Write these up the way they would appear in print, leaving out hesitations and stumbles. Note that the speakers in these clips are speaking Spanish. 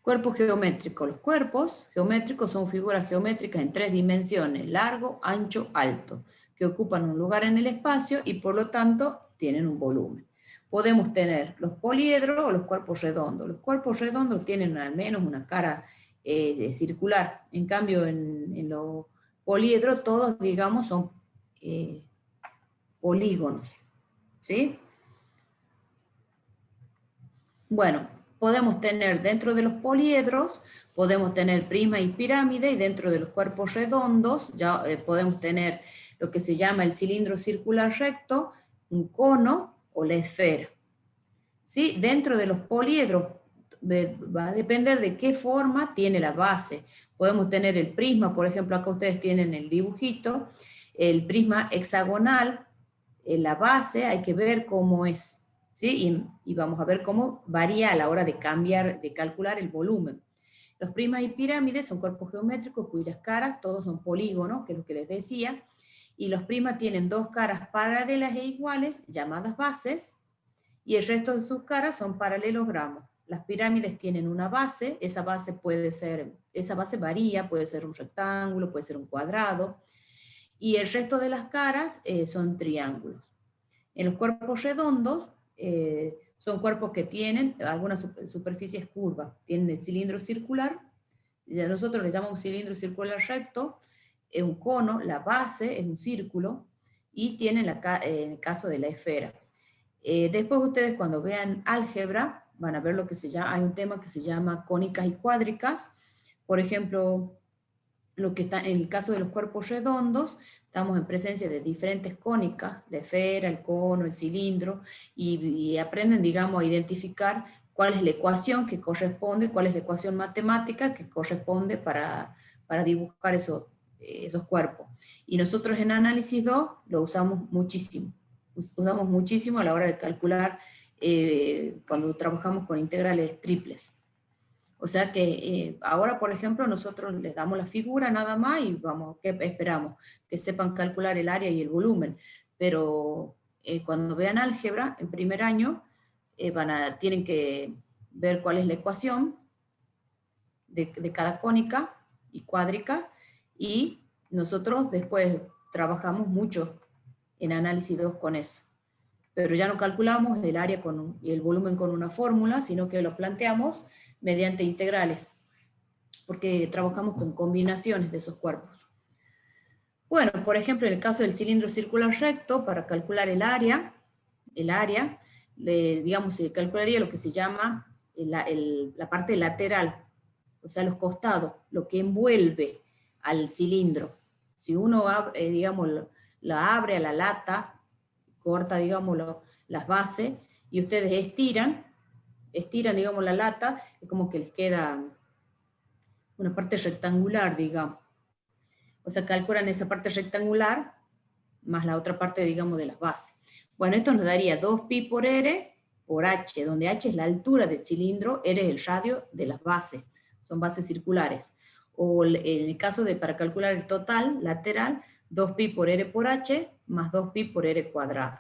Cuerpo geométrico. Los cuerpos geométricos son figuras geométricas en 3 dimensiones, largo, ancho, alto, que ocupan un lugar en el espacio y por lo tanto tienen un volumen. Podemos tener los poliedros o los cuerpos redondos. Los cuerpos redondos tienen al menos una cara circular. En cambio, en los poliedros todos, digamos, son polígonos. ¿Sí? Bueno, podemos tener dentro de los poliedros, podemos tener prisma y pirámide, y dentro de los cuerpos redondos ya podemos tener lo que se llama el cilindro circular recto, un cono o la esfera. ¿Sí? Dentro de los poliedros va a depender de qué forma tiene la base. Podemos tener el prisma, por ejemplo, acá ustedes tienen el dibujito, el prisma hexagonal, la base hay que ver cómo es, ¿sí? Y vamos a ver cómo varía a la hora de cambiar, de calcular el volumen. Los prismas y pirámides son cuerpos geométricos cuyas caras todos son polígonos, que es lo que les decía, y los prismas tienen dos caras paralelas e iguales, llamadas bases, y el resto de sus caras son paralelogramos. Las pirámides tienen una base, esa base varía, puede ser un rectángulo, puede ser un cuadrado, y el resto de las caras son triángulos. En los cuerpos redondos, son cuerpos que tienen algunas superficies curvas, tienen el cilindro circular, nosotros le llamamos cilindro circular recto, es un cono, la base es un círculo, y tienen en el caso de la esfera. Después ustedes cuando vean álgebra, van a ver lo que se llama, hay un tema que se llama cónicas y cuádricas. Por ejemplo, lo que está en el caso de los cuerpos redondos, estamos en presencia de diferentes cónicas, la esfera, el cono, el cilindro, y aprenden, digamos, a identificar cuál es la ecuación que corresponde, cuál es la ecuación matemática que corresponde para dibujar esos cuerpos. Y nosotros en análisis 2 lo usamos muchísimo. Usamos muchísimo a la hora de calcular cuando trabajamos con integrales triples. O sea que ahora, por ejemplo, nosotros les damos la figura nada más y vamos, ¿qué esperamos? Que sepan calcular el área y el volumen. Pero cuando vean álgebra en primer año, tienen que ver cuál es la ecuación de cada cónica y cuádrica, y nosotros después trabajamos mucho en análisis 2 con eso. Pero ya no calculamos el área y el volumen con una fórmula, sino que lo planteamos mediante integrales, porque trabajamos con combinaciones de esos cuerpos. Bueno, por ejemplo, en el caso del cilindro circular recto, para calcular el área, digamos, se calcularía lo que se llama la parte lateral, o sea, los costados, lo que envuelve al cilindro. Si uno abre, digamos, la abre a la lata, corta, digamos, las bases, y ustedes estiran, digamos, la lata, es como que les queda una parte rectangular, digamos. O sea, calculan esa parte rectangular más la otra parte, digamos, de las bases. Bueno, esto nos daría 2pi por r por h, donde h es la altura del cilindro, r es el radio de las bases, son bases circulares. O en el caso para calcular el total lateral, 2pi por r por h más 2pi por r cuadrado,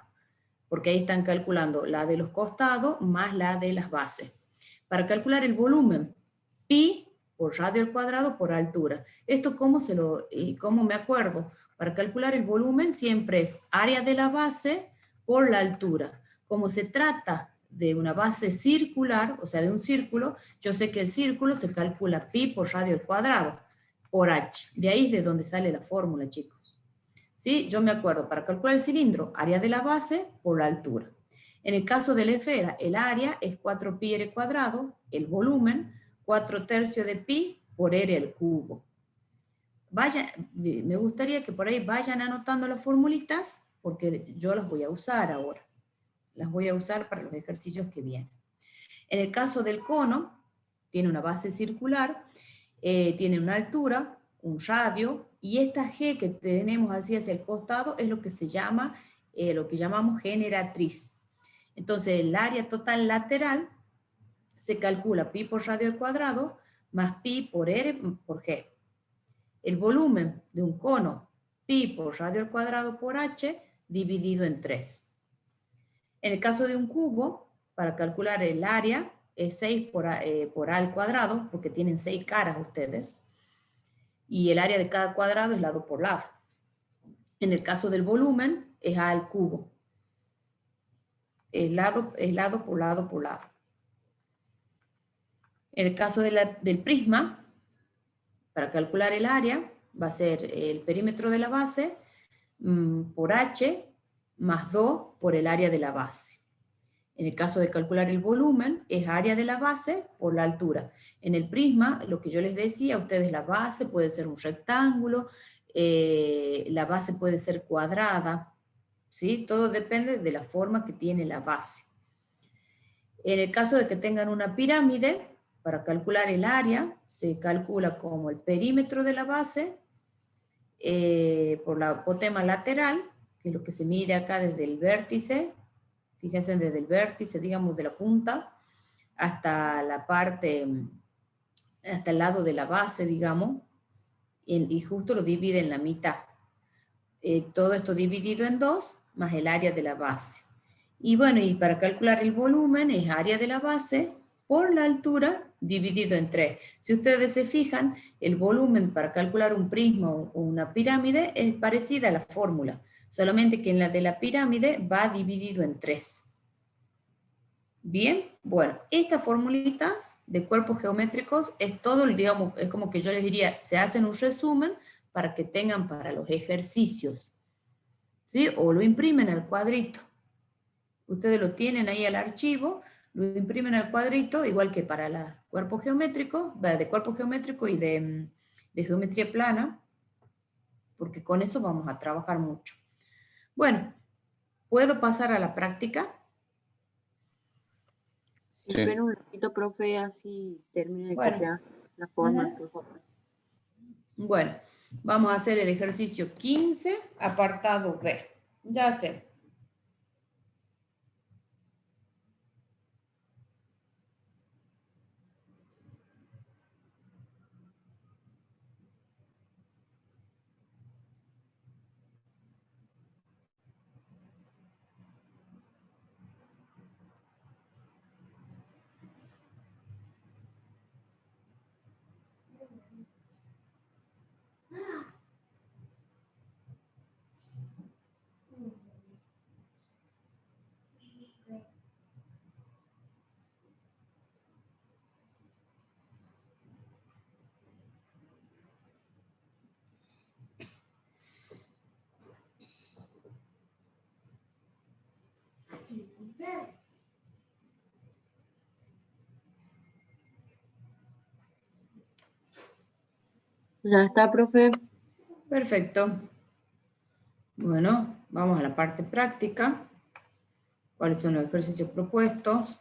porque ahí están calculando la de los costados más la de las bases. Para calcular el volumen, pi por radio al cuadrado por altura. Esto ¿cómo me acuerdo? Para calcular el volumen siempre es área de la base por la altura. Como se trata de una base circular, o sea, de un círculo, yo sé que el círculo se calcula pi por radio al cuadrado por h. De ahí es de donde sale la fórmula, chicos. ¿Sí? Yo me acuerdo, para calcular el cilindro, área de la base por la altura. En el caso de la esfera, el área es 4pi r cuadrado, el volumen 4/3 de pi por r al cubo. Me gustaría que por ahí vayan anotando las formulitas, porque yo las voy a usar ahora. Las voy a usar para los ejercicios que vienen. En el caso del cono, tiene una base circular, tiene una altura, un radio, y esta G que tenemos así hacia el costado es lo que se llama, lo que llamamos generatriz. Entonces el área total lateral se calcula pi por radio al cuadrado más pi por r por g. El volumen de un cono, pi por radio al cuadrado por h, dividido en 3. En el caso de un cubo, para calcular el área, es 6 por A al cuadrado, porque tienen 6 caras ustedes, y el área de cada cuadrado es lado por lado. En el caso del volumen, es A al cubo. Es lado por lado por lado. En el caso del prisma, para calcular el área, va a ser el perímetro de la base por H más 2 por el área de la base. En el caso de calcular el volumen, es área de la base por la altura. En el prisma, lo que yo les decía, a ustedes la base puede ser un rectángulo, la base puede ser cuadrada, ¿sí? Todo depende de la forma que tiene la base. En el caso de que tengan una pirámide, para calcular el área, se calcula como el perímetro de la base por la apotema lateral, que es lo que se mide acá desde el vértice, fíjense desde el vértice, digamos, de la punta, hasta la parte, hasta el lado de la base, digamos, y justo lo divide en la mitad. Todo esto dividido en 2, más el área de la base. Y bueno, y para calcular el volumen es área de la base por la altura dividido en 3. Si ustedes se fijan, el volumen para calcular un prisma o una pirámide es parecida a la fórmula, solamente que en la de la pirámide va dividido en 3. Bien, bueno, estas formulitas de cuerpos geométricos es todo, digamos, es como que yo les diría, se hacen un resumen para que tengan para los ejercicios, ¿sí? O lo imprimen al cuadrito. Ustedes lo tienen ahí al archivo, lo imprimen al cuadrito, igual que para los cuerpos geométricos, de cuerpo geométrico y de geometría plana, porque con eso vamos a trabajar mucho. Bueno, ¿puedo pasar a la práctica? Sí. Espera un ratito, profe, así termine de Bueno. copiar la forma, por favor. Bueno, vamos a hacer el ejercicio 15, apartado B. Ya sé. Ya está, profe. Perfecto. Bueno, vamos a la parte práctica. ¿Cuáles son los ejercicios propuestos?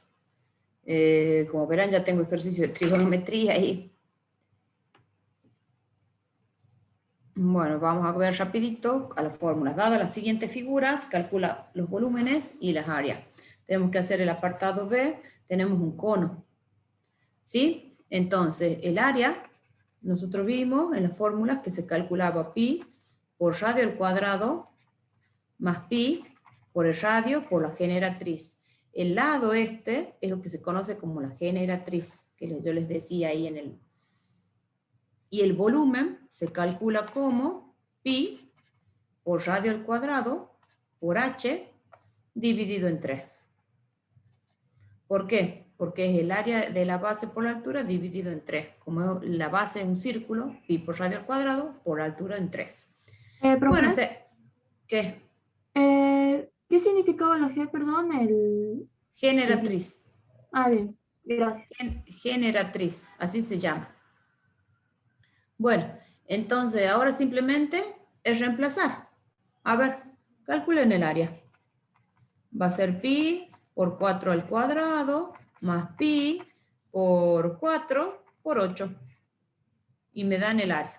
Como verán, ya tengo ejercicio de trigonometría ahí. Bueno, vamos a ver rapidito a las fórmulas. Dadas las siguientes figuras, calcula los volúmenes y las áreas. Tenemos que hacer el apartado B, tenemos un cono. ¿Sí? Entonces, el área, nosotros vimos en las fórmulas que se calculaba pi por radio al cuadrado más pi por el radio por la generatriz. El lado este es lo que se conoce como la generatriz, que yo les decía ahí en el... Y el volumen se calcula como pi por radio al cuadrado por h dividido en 3. ¿Por qué? Porque es el área de la base por la altura dividido en 3. Como la base es un círculo, pi por radio al cuadrado por la altura en 3. Profe, Bueno, ¿qué? ¿qué significaba la G, perdón? Generatriz. Bien, gracias. Generatriz, así se llama. Bueno, entonces ahora simplemente es reemplazar. A ver, calculen el área. Va a ser pi por 4 al cuadrado más pi por 4 por 8. Y me dan el área.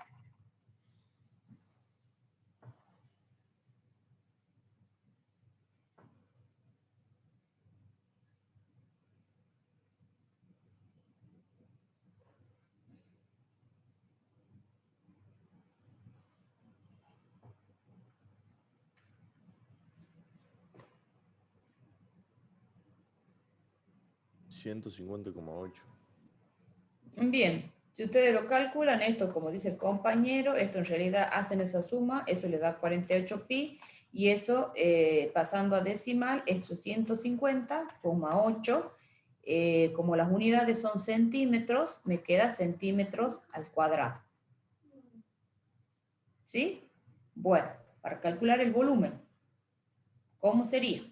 150,8. Bien, si ustedes lo calculan, esto como dice el compañero, esto en realidad hacen esa suma, eso le da 48 pi, y eso pasando a decimal, esto 150,8, como las unidades son centímetros, me queda centímetros al cuadrado. ¿Sí? Bueno, para calcular el volumen, ¿cómo sería?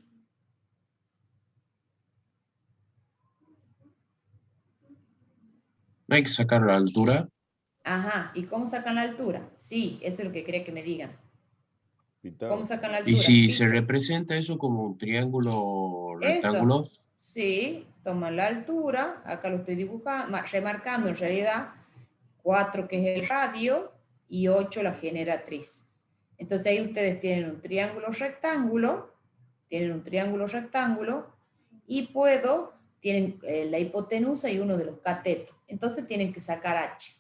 No hay que sacar la altura. Ajá, ¿y cómo sacan la altura? Sí, eso es lo que quería que me digan. ¿Cómo Pitágoras. sacan la Y altura? si se Pito. representa eso como un triángulo Eso, rectángulo, sí, toman la altura, acá lo estoy dibujando, remarcando en realidad 4 que es el radio y 8 la generatriz. Entonces ahí ustedes tienen un triángulo rectángulo, y tienen la hipotenusa y uno de los catetos. Entonces tienen que sacar h.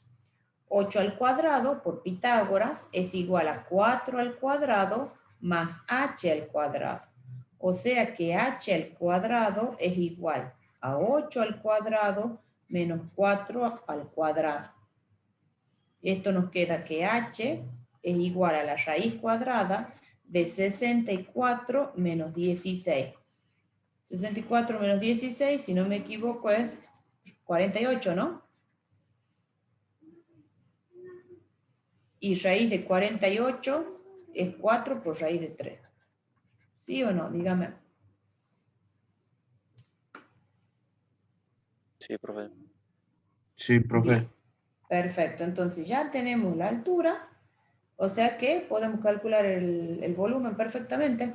8 al cuadrado por Pitágoras es igual a 4 al cuadrado más h al cuadrado. O sea que h al cuadrado es igual a 8 al cuadrado menos 4 al cuadrado. Esto nos queda que h es igual a la raíz cuadrada de 64 menos 16. 64 menos 16, si no me equivoco, es 48, ¿no? Y raíz de 48 es 4 por raíz de 3. ¿Sí o no? Dígame. Sí, profe. sí, profe. Bien. Perfecto. Entonces ya tenemos la altura, o sea que podemos calcular el volumen perfectamente,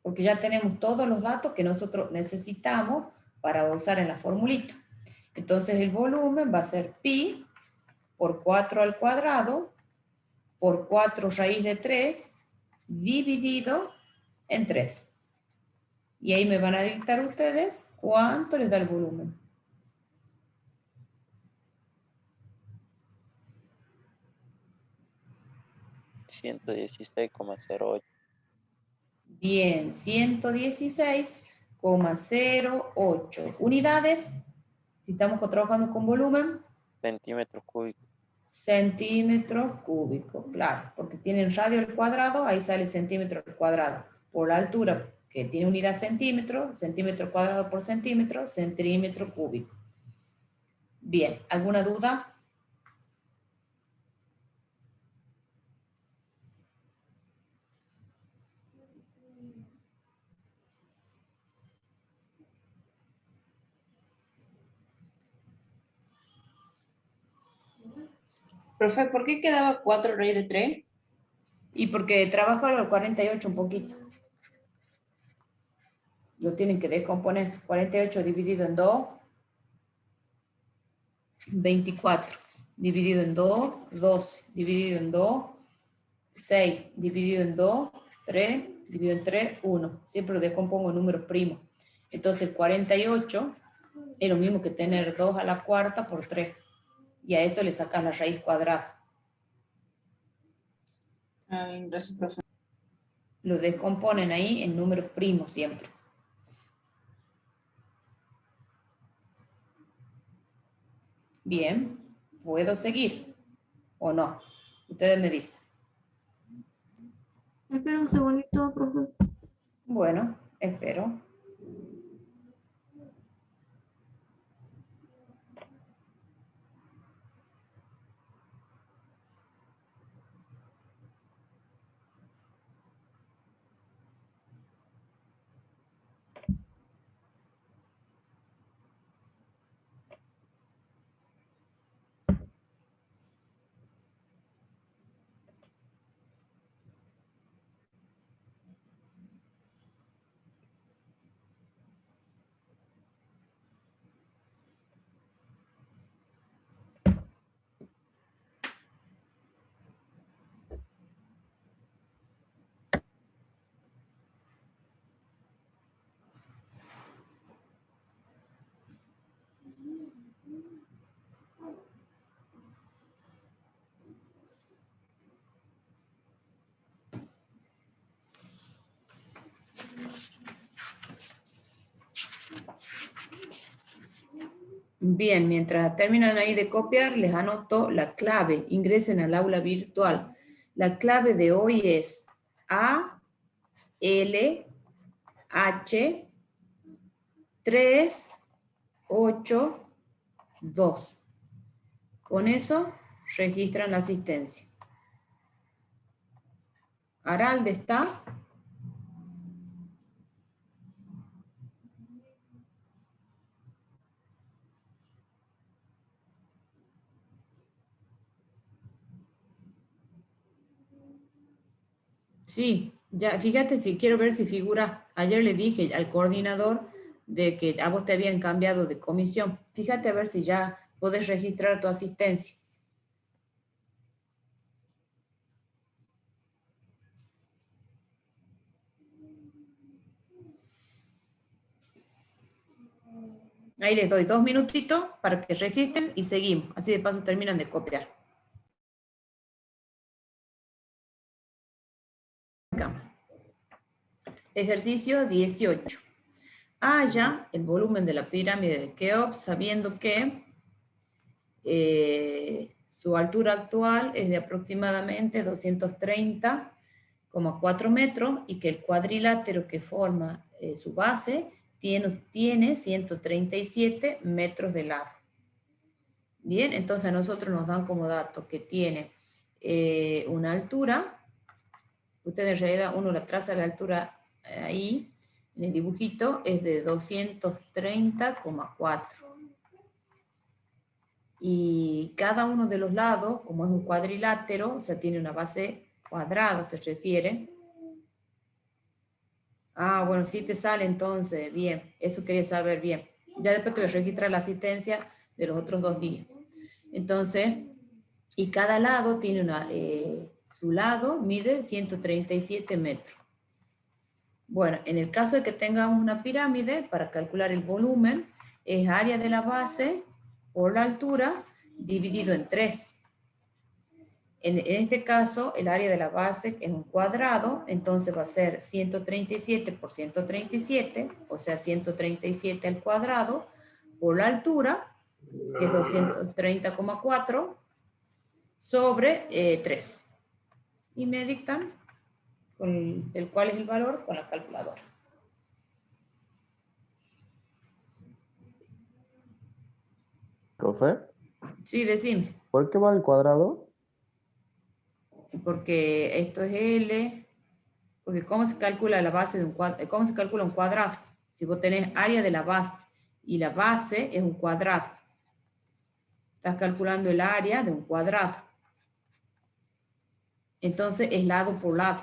porque ya tenemos todos los datos que nosotros necesitamos para usar en la formulita. Entonces el volumen va a ser pi por 4 al cuadrado por 4 raíz de 3 dividido en 3. Y ahí me van a dictar ustedes cuánto les da el volumen. $116,08. Bien, 116,08 unidades. Si estamos trabajando con volumen, Centímetros cúbicos. centímetros cúbicos, claro, porque tienen radio al cuadrado, ahí sale centímetro al cuadrado. Por la altura, que tiene unidad centímetro, centímetro cuadrado por centímetro, centímetro cúbico. Bien, ¿alguna duda? Profe, ¿por qué quedaba 4 raíz de 3? Y porque trabajo el 48 un poquito. Lo tienen que descomponer. 48 dividido en 2, 24. Dividido en 2, 12. Dividido en 2, 6. Dividido en 2, 3. Dividido en 3, 1. Siempre lo descompongo en números primos. Entonces el 48 es lo mismo que tener 2 a la cuarta por 3. Y a eso le sacas la raíz cuadrada. Gracias, profe. Lo descomponen ahí en números primos siempre. Bien, ¿puedo seguir o no? Ustedes me dicen. Espera un segundito, profe. Bueno, espero. Bien, mientras terminan ahí de copiar, les anoto la clave. Ingresen al aula virtual. La clave de hoy es ALH382. Con eso registran la asistencia. Aralde está. Sí, ya, fíjate si quiero ver si figura. Ayer le dije al coordinador de que a vos te habían cambiado de comisión. Fíjate a ver si ya podés registrar tu asistencia. Ahí les doy 2 minutitos para que registren y seguimos. Así de paso terminan de copiar. Ejercicio 18. Halla el volumen de la pirámide de Keops sabiendo que su altura actual es de aproximadamente 230,4 metros y que el cuadrilátero que forma su base tiene 137 metros de lado. Bien, entonces a nosotros nos dan como dato que tiene una altura. Ustedes en realidad uno la traza la altura ahí, en el dibujito, es de 230,4. Y cada uno de los lados, como es un cuadrilátero, o sea, tiene una base cuadrada, se refiere. Ah, bueno, sí te sale entonces, bien, eso quería saber bien. Ya después te voy a registrar la asistencia de los otros 2 días. Entonces, y cada lado tiene su lado mide 137 metros. Bueno, en el caso de que tengamos una pirámide, para calcular el volumen, es área de la base por la altura dividido en 3. En este caso, el área de la base es un cuadrado, entonces va a ser 137 por 137, o sea, 137 al cuadrado, por la altura, que es 230,4, sobre 3. Y me dictan el cuál es el valor con la calculadora. Profe, Sí, decime. ¿por qué va al cuadrado? Porque esto es L, porque ¿cómo se calcula la base de un cuadrado? ¿Cómo se calcula un cuadrado? Si vos tenés área de la base y la base es un cuadrado, estás calculando el área de un cuadrado. Entonces es lado por lado.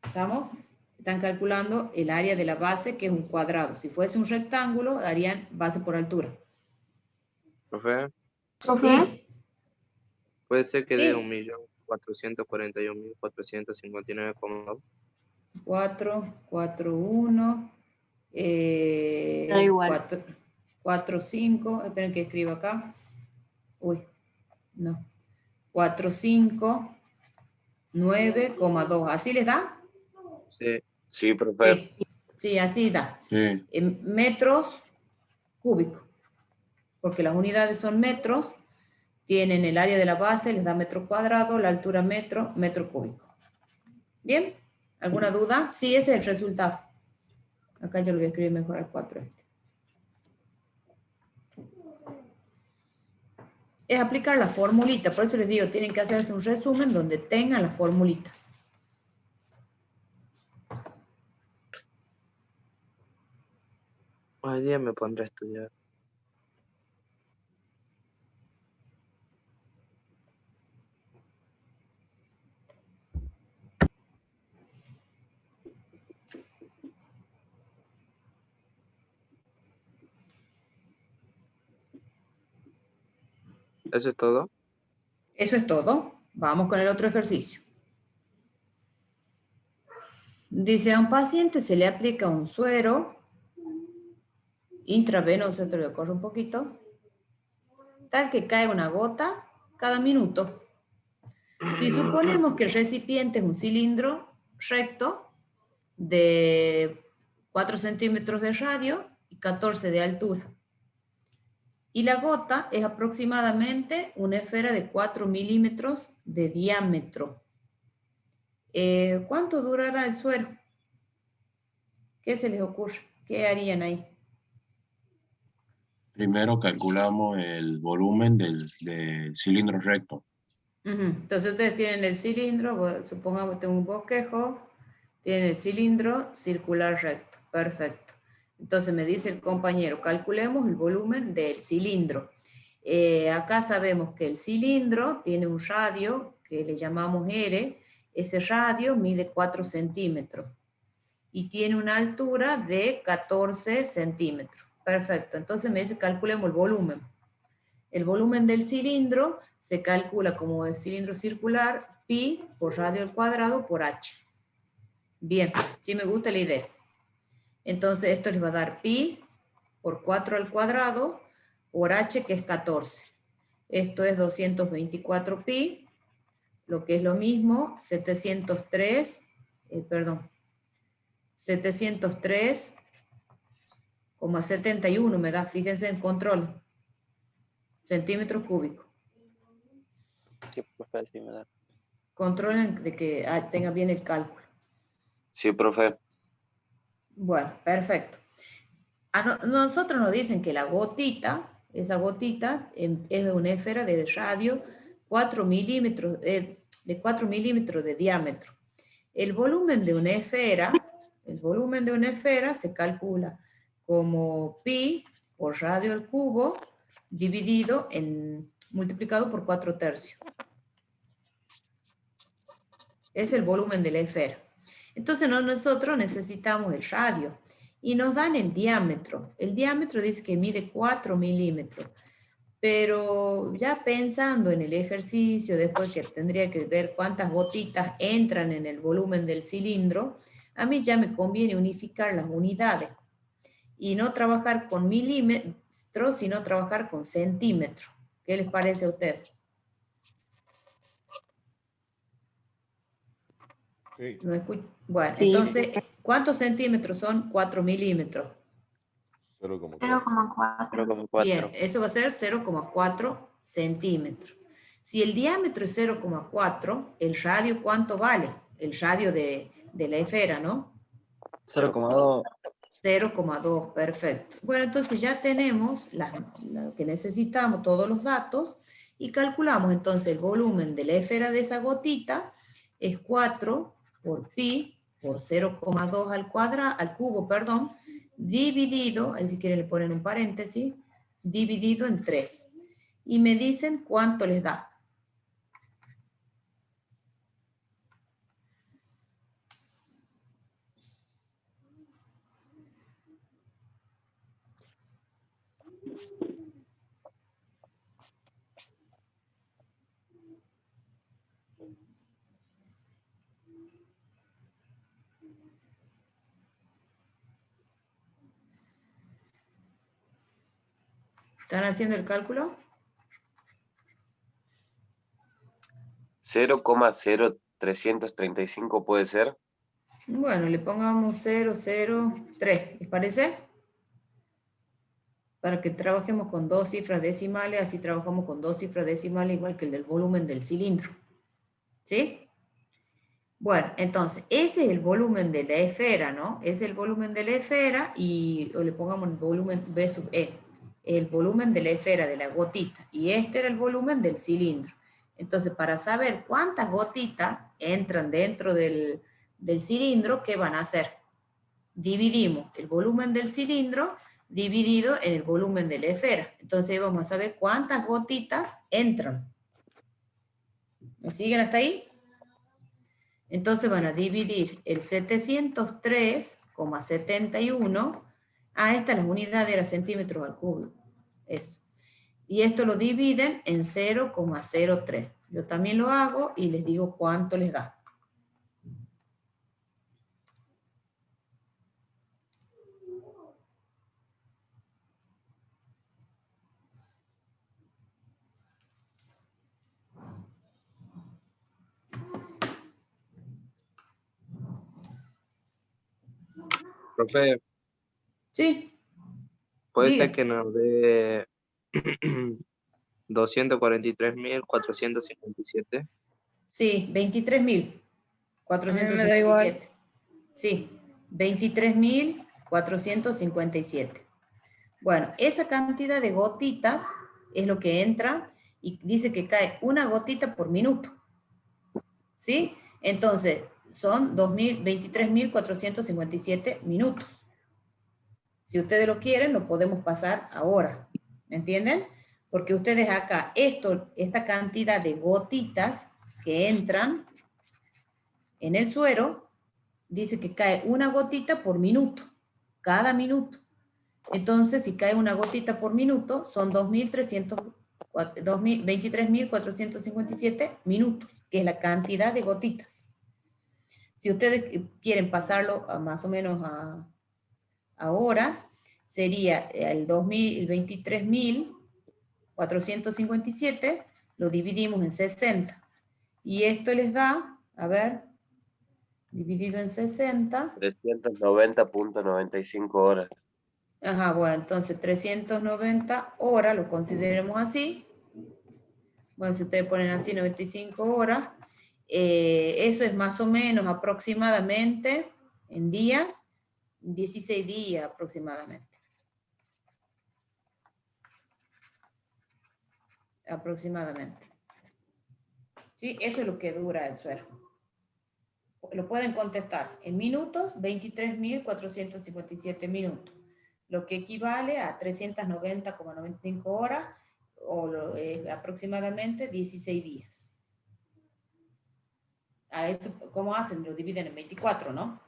¿Estamos? Están calculando el área de la base, que es un cuadrado. Si fuese un rectángulo, darían base por altura. Profe, Sí. puede ser que Sí. dé 1.441.459,2. 4, 4, 1, Da igual. 4, 5, esperen que escriba acá. Uy, no. 4, 5, 9,2. ¿Así les da? Sí, profe. Sí, sí, así da. Sí. En metros cúbicos, porque las unidades son metros, tienen el área de la base, les da metro cuadrado, la altura metro, metro cúbico. ¿Bien? ¿Alguna duda? Sí, ese es el resultado. Acá yo lo voy a escribir mejor al 4 este. Es aplicar la formulita, por eso les digo, tienen que hacerse un resumen donde tengan las formulitas. Hoy día me pondré a estudiar. ¿Eso es todo? Eso es todo. Vamos con el otro ejercicio. Dice, a un paciente se le aplica un suero intravenoso, te lo corro un poquito, tal que cae una gota cada minuto. Si suponemos que el recipiente es un cilindro recto de 4 centímetros de radio y 14 de altura. Y la gota es aproximadamente una esfera de 4 milímetros de diámetro. ¿Cuánto durará el suero? ¿Qué se les ocurre? ¿Qué harían ahí? Primero calculamos el volumen del cilindro recto. Entonces ustedes tienen el cilindro, supongamos que tengo un bosquejo, tienen el cilindro circular recto, perfecto. Entonces me dice el compañero, calculemos el volumen del cilindro. Acá sabemos que el cilindro tiene un radio que le llamamos R, ese radio mide 4 centímetros y tiene una altura de 14 centímetros. Perfecto, entonces me dice calculemos el volumen. El volumen del cilindro se calcula como el cilindro circular, pi por radio al cuadrado por h. Bien, sí me gusta la idea. Entonces esto les va a dar pi por 4 al cuadrado por h, que es 14. Esto es 224 pi, lo que es lo mismo, 703,71 me da, fíjense en control, centímetros cúbicos. Sí, profe, sí me da. Controlen de que tenga bien el cálculo. Sí, profe. Bueno, perfecto. Nosotros nos dicen que la gotita, esa gotita es de una esfera de radio 4 milímetros, de 4 milímetros de diámetro. El volumen de una esfera se calcula como pi por radio al cubo multiplicado por 4/3. Es el volumen de la esfera. Entonces nosotros necesitamos el radio y nos dan el diámetro. El diámetro dice que mide 4 milímetros. Pero ya pensando en el ejercicio, después que tendría que ver cuántas gotitas entran en el volumen del cilindro, a mí ya me conviene unificar las unidades y no trabajar con milímetros, sino trabajar con centímetros. ¿Qué les parece a ustedes? Sí. ¿No escucho? Bueno, Sí. entonces, ¿cuántos centímetros son 4 milímetros? 0,4. 0,4. 0,4. Bien, eso va a ser 0,4 centímetros. Si el diámetro es 0,4, ¿el radio cuánto vale? El radio de la esfera, ¿no? 0,2. 0,2, perfecto. Bueno, entonces ya tenemos lo que necesitamos, todos los datos, y calculamos entonces el volumen de la esfera de esa gotita, es 4 por pi por 0,2 al cubo, dividido, ahí si quieren le ponen un paréntesis, dividido en 3. Y me dicen cuánto les da. ¿Están haciendo el cálculo? 0,0335 puede ser. Bueno, le pongamos 0,03, ¿les parece? Para que trabajemos con 2 cifras decimales, así trabajamos con 2 cifras decimales igual que el del volumen del cilindro. ¿Sí? Bueno, entonces, ese es el volumen de la esfera, ¿no? Es el volumen de la esfera y o le pongamos el volumen B sub E. El volumen de la esfera, de la gotita. Y este era el volumen del cilindro. Entonces, para saber cuántas gotitas entran dentro del cilindro, ¿qué van a hacer? Dividimos el volumen del cilindro dividido en el volumen de la esfera. Entonces, vamos a saber cuántas gotitas entran. ¿Me siguen hasta ahí? Entonces van a dividir el 703,71. Esta las unidades eran centímetros al cubo. Eso. Y esto lo dividen en 0,03. Yo también lo hago y les digo cuánto les da. Profe, ¿Sí? Puede Diga. ser que nos dé 243.457. Sí, A mí me da igual. 23.457. Sí, 23.457. Bueno, esa cantidad de gotitas es lo que entra y dice que cae una gotita por minuto. ¿Sí? Entonces, son 23.457 minutos. Si ustedes lo quieren, lo podemos pasar ahora. ¿Me entienden? Porque ustedes acá, esta cantidad de gotitas que entran en el suero, dice que cae una gotita por minuto, cada minuto. Entonces, si cae una gotita por minuto, son 23.457 minutos, que es la cantidad de gotitas. Si ustedes quieren pasarlo más o menos a horas, sería el 23.457, lo dividimos en 60. Y esto les da, a ver, dividido en 60. 390.95 horas. Ajá, bueno, entonces 390 horas, lo consideremos así. Bueno, si ustedes ponen así 95 horas, eso es más o menos aproximadamente en días, 16 días aproximadamente. Aproximadamente. ¿Sí? Eso es lo que dura el suero. Lo pueden contestar en minutos, 23.457 minutos, lo que equivale a 390,95 horas o aproximadamente 16 días. A eso, ¿cómo hacen? Lo dividen en 24, ¿no?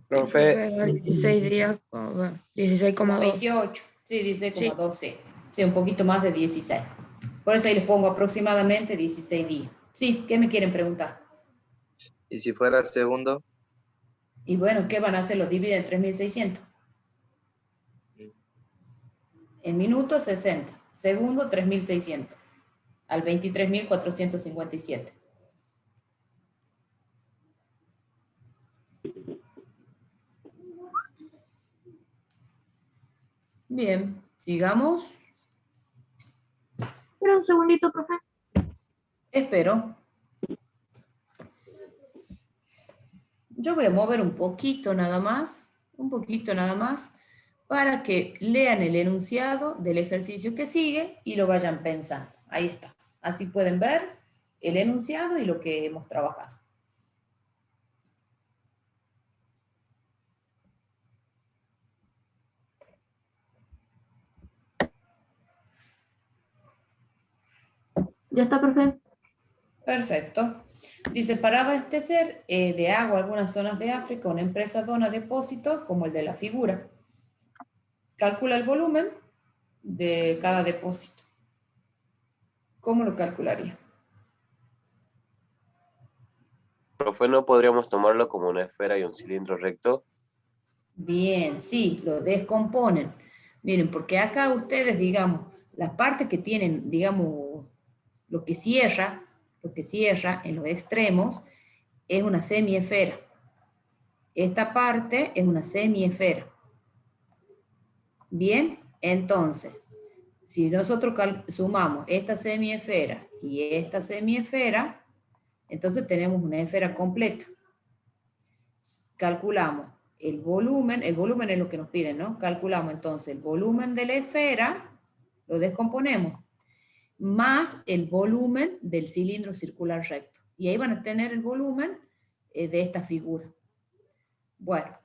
Profe, 16 días, bueno, 16,2. 28, sí, 16,2, sí. Sí, un poquito más de 16. Por eso ahí les pongo aproximadamente 16 días. Sí, ¿qué me quieren preguntar? ¿y si fuera segundo? Y bueno, ¿qué van a hacer? Lo dividen en 3.600. En minutos, 60. Segundo, 3.600. Al 23.457. Bien, sigamos. Espera un segundito, profe. Espero. Yo voy a mover un poquito nada más, para que lean el enunciado del ejercicio que sigue y lo vayan pensando. Ahí está. Así pueden ver el enunciado y lo que hemos trabajado. Ya está, profe. Perfecto. Dice, para abastecer de agua algunas zonas de África, una empresa dona depósitos como el de la figura. Calcula el volumen de cada depósito. ¿Cómo lo calcularía? Profe, ¿no podríamos tomarlo como una esfera y un cilindro recto? Bien, sí, lo descomponen. Miren, porque acá ustedes, digamos, las partes que tienen, digamos, lo que cierra en los extremos es una semiesfera. Esta parte es una semiesfera. Bien, entonces, si nosotros sumamos esta semiesfera y esta semiesfera, entonces tenemos una esfera completa. Calculamos el volumen es lo que nos piden, ¿no? Calculamos entonces el volumen de la esfera, lo descomponemos, más el volumen del cilindro circular recto. Y ahí van a tener el volumen de esta figura. Bueno.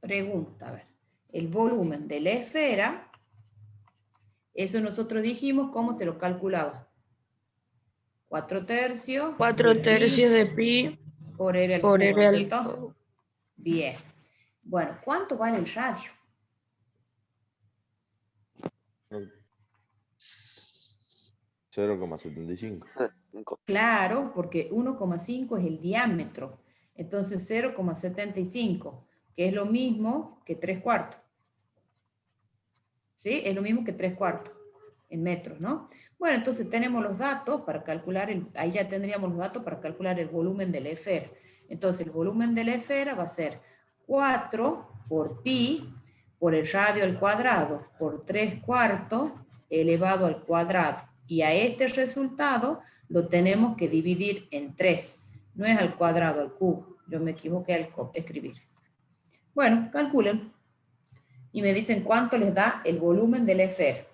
Pregunta, a ver. El volumen de la esfera, eso nosotros dijimos cómo se lo calculaba. 4/3. 4/3 de pi por R al por cubo, R al ¿cierto? cubo. Bien. Bueno, ¿cuánto vale el radio? 0,75. Claro, porque 1,5 es el diámetro. Entonces 0,75, que es lo mismo que 3/4. ¿Sí? Es lo mismo que 3/4 en metros, ¿no? Bueno, entonces tenemos los datos para calcular, ahí ya tendríamos los datos para calcular el volumen de la esfera. Entonces el volumen de la esfera va a ser 4 por pi por el radio al cuadrado por 3/4 elevado al cuadrado. Y a este resultado lo tenemos que dividir en 3. No es al cuadrado, al cubo. Yo me equivoqué al escribir. Bueno, calculen. Y me dicen cuánto les da el volumen de la esfera.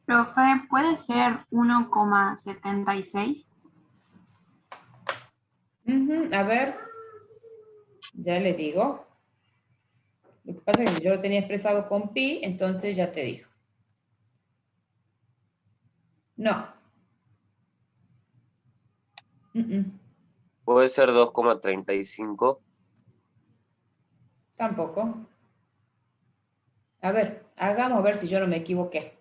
Profe, ¿puede ser 1,76? A ver, ya le digo. Lo que pasa es que yo lo tenía expresado con pi, entonces ya te digo. No. Puede ser 2,35. Tampoco. A ver, hagamos a ver si yo no me equivoqué.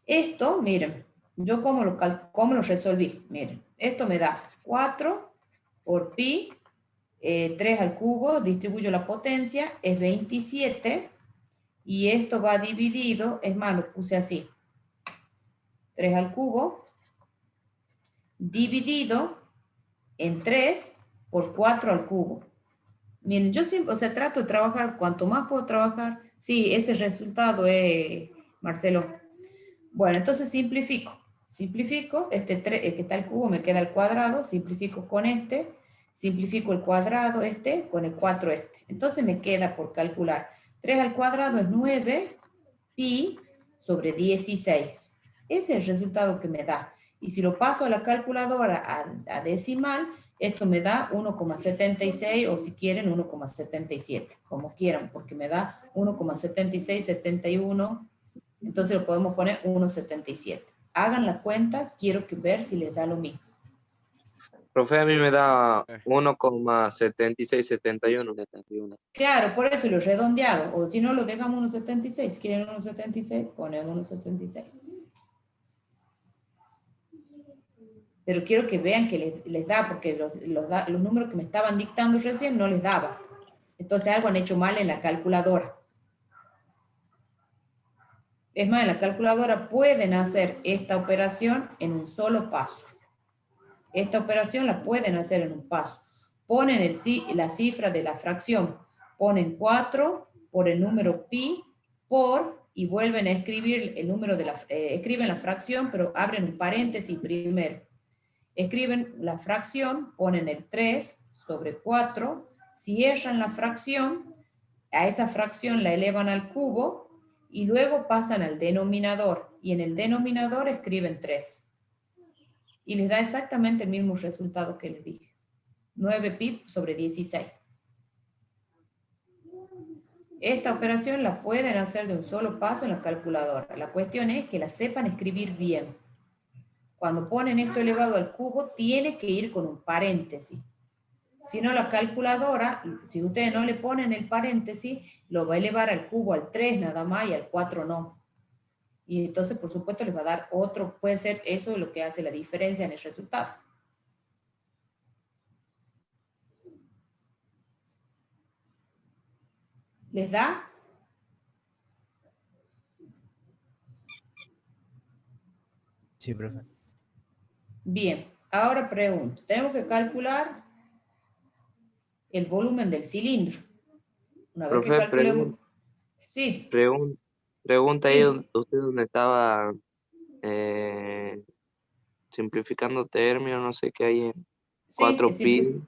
Esto, miren, yo cómo lo resolví. Miren, esto me da 4 por pi, 3 al cubo, distribuyo la potencia, es 27, y esto va dividido, es más, lo puse así. 3 al cubo, dividido en 3 por 4 al cubo. Miren, yo siempre, o sea, trato de trabajar, cuanto más puedo trabajar, sí, ese resultado es, Marcelo. Bueno, entonces simplifico, este 3, que está el cubo, me queda el cuadrado, simplifico con este, simplifico el cuadrado este con el 4 este. Entonces me queda por calcular, 3 al cuadrado es 9 pi sobre 16. Ese es el resultado que me da. Y si lo paso a la calculadora a decimal, esto me da 1,76 o si quieren 1,77, como quieran, porque me da 1,7671. Entonces lo podemos poner 1,77. Hagan la cuenta, quiero ver si les da lo mismo. Profe, a mí me da 1,7671. Claro, por eso lo he redondeado. O si no, lo dejamos 1,76. Si quieren 1,76, ponemos 1,76. Pero quiero que vean que les da, porque los números que me estaban dictando recién no les daba. Entonces algo han hecho mal en la calculadora. Es más, en la calculadora pueden hacer esta operación en un solo paso. Esta operación la pueden hacer en un paso. Ponen la cifra de la fracción. Ponen 4 por el número pi por, y vuelven a escribir el número de escriben la fracción, pero abren un paréntesis primero. Escriben la fracción, ponen el 3 sobre 4, cierran la fracción, a esa fracción la elevan al cubo y luego pasan al denominador. Y en el denominador escriben 3. Y les da exactamente el mismo resultado que les dije. 9 pi sobre 16. Esta operación la pueden hacer de un solo paso en la calculadora. La cuestión es que la sepan escribir bien. Cuando ponen esto elevado al cubo, tiene que ir con un paréntesis. Si no, la calculadora, si ustedes no le ponen el paréntesis, lo va a elevar al cubo al 3 nada más y al 4 no. Y entonces, por supuesto, les va a dar otro, puede ser eso lo que hace la diferencia en el resultado. ¿Les da? Sí, profe. Bien, ahora pregunto, tenemos que calcular el volumen del cilindro. Una vez que Profe, calculemos... Sí. Pregunta Sí. ahí usted donde estaba simplificando términos, no sé qué hay en Sí, 4 pi.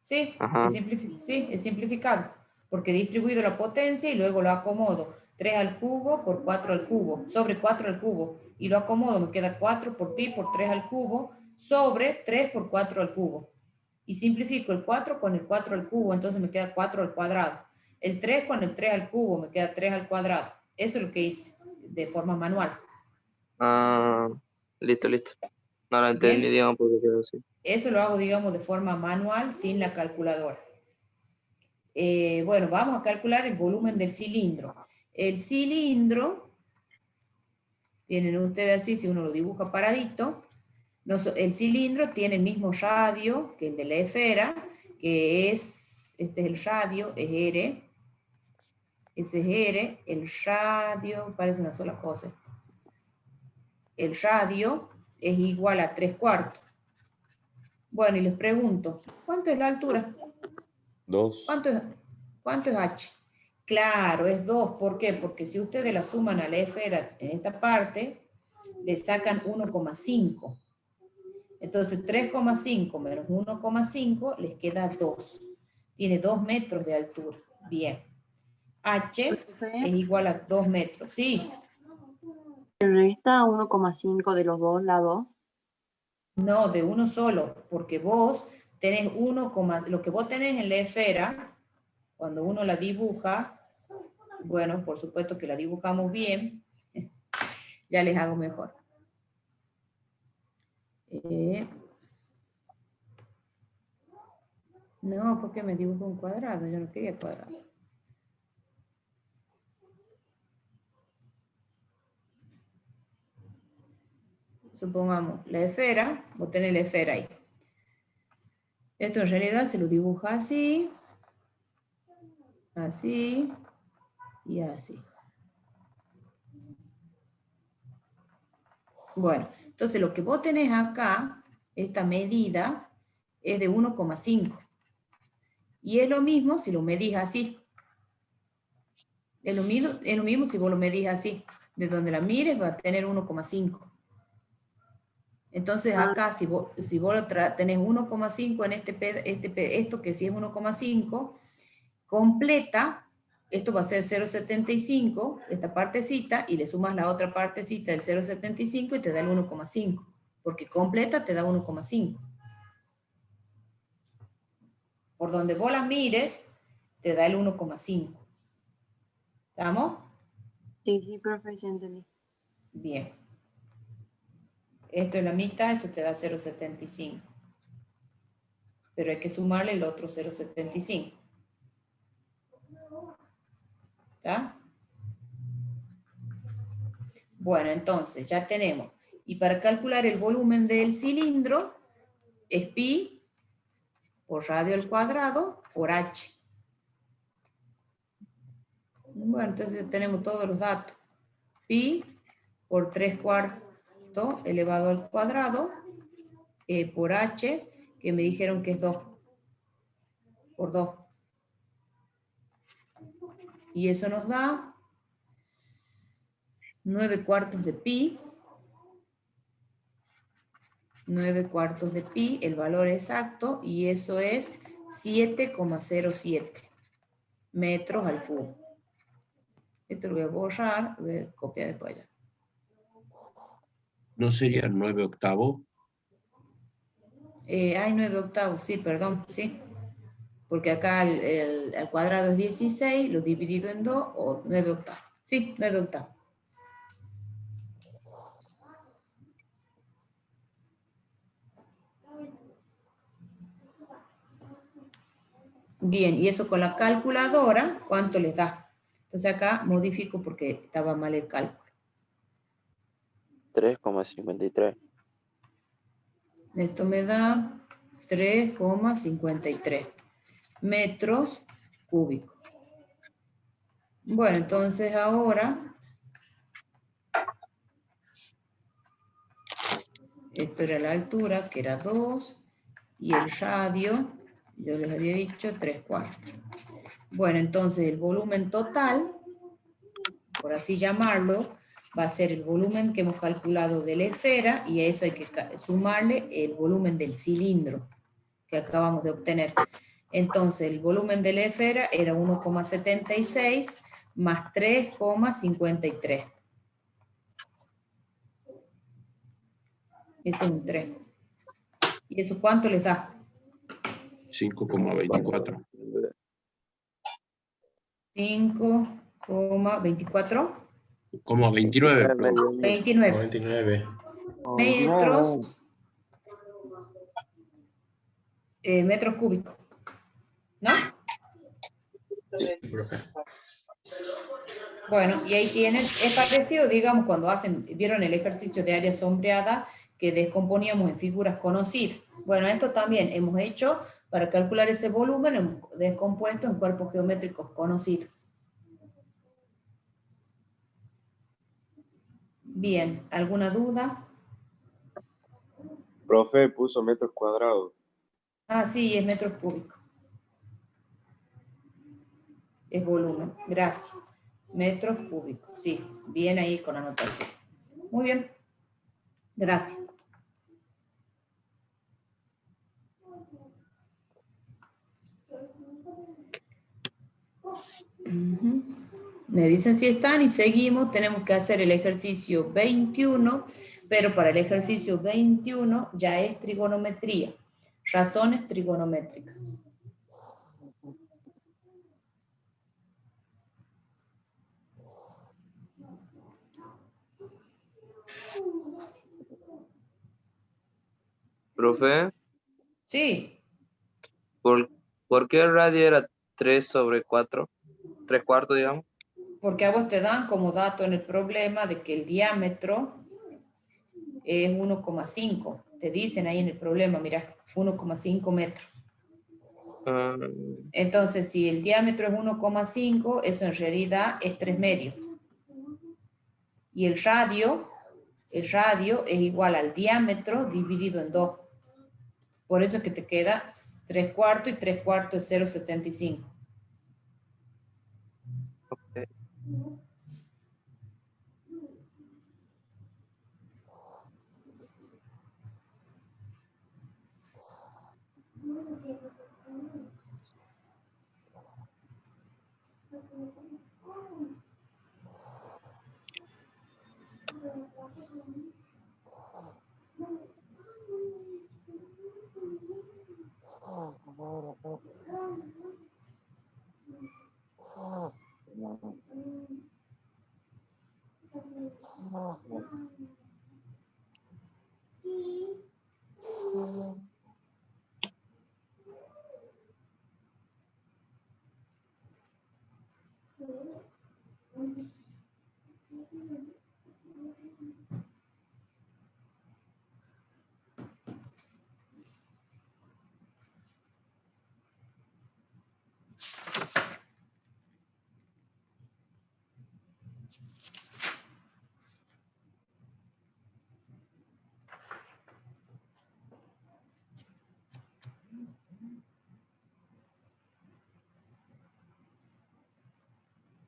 sí, Ajá. es simplificado, porque he distribuido la potencia y luego lo acomodo. 3 al cubo por 4 al cubo, sobre 4 al cubo. Y lo acomodo, me queda 4 por pi por 3 al cubo, sobre 3 por 4 al cubo. Y simplifico el 4 con el 4 al cubo, entonces me queda 4 al cuadrado. El 3 con el 3 al cubo, me queda 3 al cuadrado. Eso es lo que hice de forma manual. Ah, listo. No lo entendí, Bien. digamos, porque quedó así. Eso lo hago, digamos, de forma manual, sin la calculadora. Bueno, vamos a calcular el volumen del cilindro. El cilindro, tienen ustedes así, si uno lo dibuja paradito, el cilindro tiene el mismo radio que el de la esfera, que es, este es el radio, es R, ese es R, el radio, parece una sola cosa. el radio es igual a 3/4. Bueno, y les pregunto, ¿cuánto es la altura? 2. ¿Cuánto es h? Claro, es 2. ¿Por qué? Porque si ustedes la suman a la esfera en esta parte, le sacan 1,5. Entonces 3,5 menos 1,5 les queda 2. Tiene 2 metros de altura. Bien. H es igual a 2 metros. Sí. ¿Resta 1,5 de los dos lados? No, de uno solo, porque vos tenés lo que vos tenés en la esfera, cuando uno la dibuja, bueno, por supuesto que la dibujamos bien, ya les hago mejor. No, porque me dibujo un cuadrado, yo no quería cuadrado. Supongamos la esfera, vos tenés la esfera ahí. Esto en realidad se lo dibuja así, así y así. Bueno, entonces lo que vos tenés acá, esta medida, es de 1,5. Y es lo mismo si lo medís así. Es lo mismo si vos lo medís así. De donde la mires va a tener 1,5. Entonces acá, si vos tenés 1,5 en esto que sí es 1,5, completa, esto va a ser 0,75, esta partecita, y le sumas la otra partecita del 0,75 y te da el 1,5. Porque completa te da 1,5. Por donde vos la mires, te da el 1,5. ¿Estamos? Sí, profe, ya entendí. Bien. Esto es la mitad, eso te da 0,75. Pero hay que sumarle el otro 0,75. ¿Está? Bueno, entonces ya tenemos. Y para calcular el volumen del cilindro, es pi por radio al cuadrado por h. Bueno, entonces tenemos todos los datos. Pi por 3/4 elevado al cuadrado por h, que me dijeron que es 2 por 2. Y eso nos da 9/4 de pi. 9/4 de pi, el valor exacto, y eso es 7,07 metros al cubo. Esto lo voy a borrar, voy a copiar después allá. ¿No sería 9/8? Hay 9/8, sí, perdón, sí. Porque acá el cuadrado es 16, lo dividido en 2, o 9/8. Sí, 9/8. Bien, y eso con la calculadora, ¿cuánto les da? Entonces acá modifico porque estaba mal el cálculo. 3,53. Esto me da 3,53 metros cúbicos. Bueno, entonces ahora, esto era la altura, que era 2, y el radio, yo les había dicho 3/4. Bueno, entonces el volumen total, por así llamarlo, va a ser el volumen que hemos calculado de la esfera, y a eso hay que sumarle el volumen del cilindro que acabamos de obtener. Entonces el volumen de la esfera era 1,76 más 3,53. Ese es un 3. ¿Y eso cuánto les da? 5,24. 5,24. Como 29. 29 99. metros, metros cúbicos. ¿No? Sí, profe. Bueno, y ahí tienen, es parecido, digamos, cuando vieron el ejercicio de área sombreada que descomponíamos en figuras conocidas. Bueno, esto también hemos hecho para calcular ese volumen, hemos descompuesto en cuerpos geométricos conocidos. Bien, ¿alguna duda? Profe, puso metros cuadrados. Ah, sí, es metros cúbicos. Es volumen, gracias. Metros cúbicos, sí, bien ahí con anotación. Muy bien, gracias. Ujú. Me dicen si están y seguimos. Tenemos que hacer el ejercicio 21, pero para el ejercicio 21 ya es trigonometría, razones trigonométricas. Profe, Sí, ¿por qué el radio era 3/4? 3/4, digamos. porque a vos te dan como dato en el problema de que el diámetro es 1,5. Te dicen ahí en el problema, mira, 1,5 metros. Ah, Entonces, si el diámetro es 1,5, eso en realidad es 3 medios. Y el radio es igual al diámetro dividido en 2. Por eso es que te queda 3/4 y 3/4 es 0,75. ok.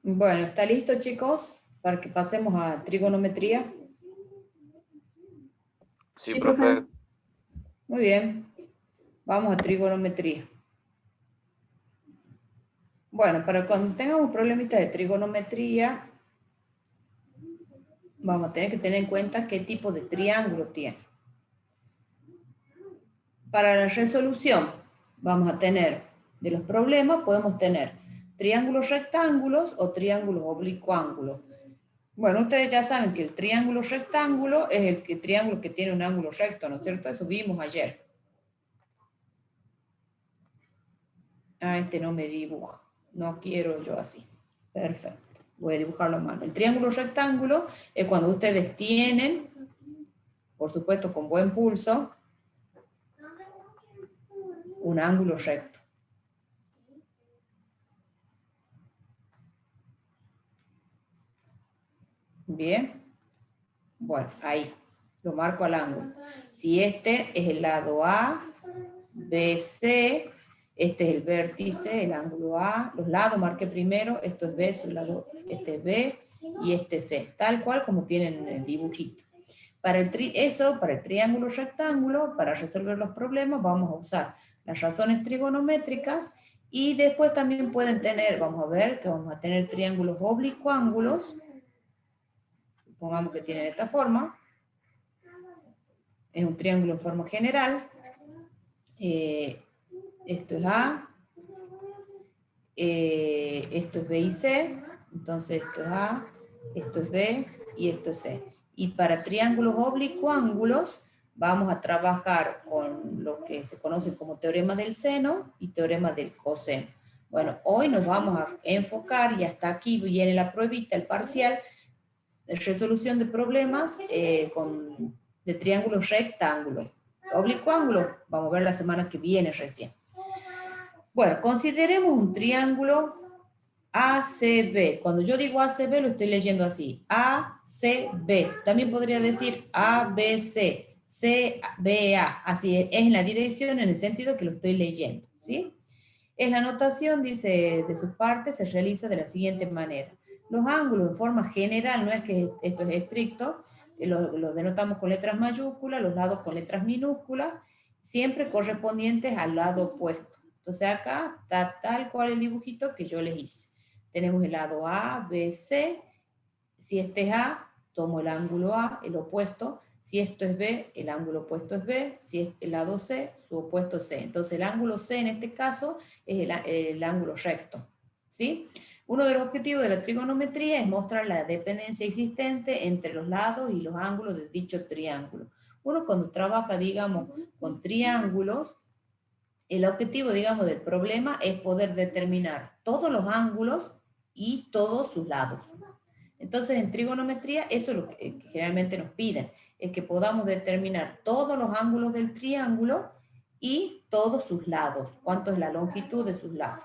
Bueno, ¿está listo, chicos? Para que pasemos a trigonometría. Sí, Sí, profe. profe. Muy bien. Vamos a trigonometría. Bueno, para cuando tengamos problemitas de trigonometría, vamos a tener que tener en cuenta qué tipo de triángulo tiene. Para la resolución, vamos a tener, de los problemas, podemos tener triángulos rectángulos o triángulos oblicuángulos. Bueno, ustedes ya saben que el triángulo rectángulo es el triángulo que tiene un ángulo recto, ¿no es cierto? Eso vimos ayer. Ah, este no me dibuja. No quiero yo así. Perfecto. Voy a dibujarlo a mano. El triángulo rectángulo es cuando ustedes tienen, por supuesto con buen pulso, un ángulo recto. Bien. Bueno, ahí. Lo marco al ángulo. Si este es el lado A, BC, este es el vértice, el ángulo A, los lados marqué primero, esto es B, su lado, este es B y este es C, tal cual como tienen en el dibujito. Para el triángulo rectángulo, para resolver los problemas, vamos a usar las razones trigonométricas y después también pueden tener, vamos a ver, que vamos a tener triángulos oblicuángulos, supongamos que tienen esta forma, es un triángulo en forma general, esto es A, esto es B y C, entonces esto es A, esto es B y esto es C. Y para triángulos oblicuángulos vamos a trabajar con lo que se conoce como teorema del seno y teorema del coseno. Bueno, hoy nos vamos a enfocar, y hasta aquí viene la pruebita, el parcial, de resolución de problemas de triángulos rectángulos. Oblicuángulos, vamos a ver la semana que viene recién. Bueno, consideremos un triángulo ACB. Cuando yo digo ACB lo estoy leyendo así. ACB. También podría decir ABC, CBA. Así es en la dirección, en el sentido que lo estoy leyendo, ¿sí? En la notación, dice, de sus partes se realiza de la siguiente manera. Los ángulos en forma general, no es que esto es estricto, los denotamos con letras mayúsculas, los lados con letras minúsculas, siempre correspondientes al lado opuesto. Entonces acá está tal cual el dibujito que yo les hice. Tenemos el lado A, B, C. Si este es A, tomo el ángulo A, el opuesto. Si esto es B, el ángulo opuesto es B. Si es el lado C, su opuesto es C. Entonces el ángulo C en este caso es el ángulo recto, ¿sí? Uno de los objetivos de la trigonometría es mostrar la dependencia existente entre los lados y los ángulos de dicho triángulo. Uno cuando trabaja, digamos, con triángulos, el objetivo, digamos, del problema es poder determinar todos los ángulos y todos sus lados. Entonces, en trigonometría, eso es lo que generalmente nos piden, es que podamos determinar todos los ángulos del triángulo y todos sus lados, cuánto es la longitud de sus lados.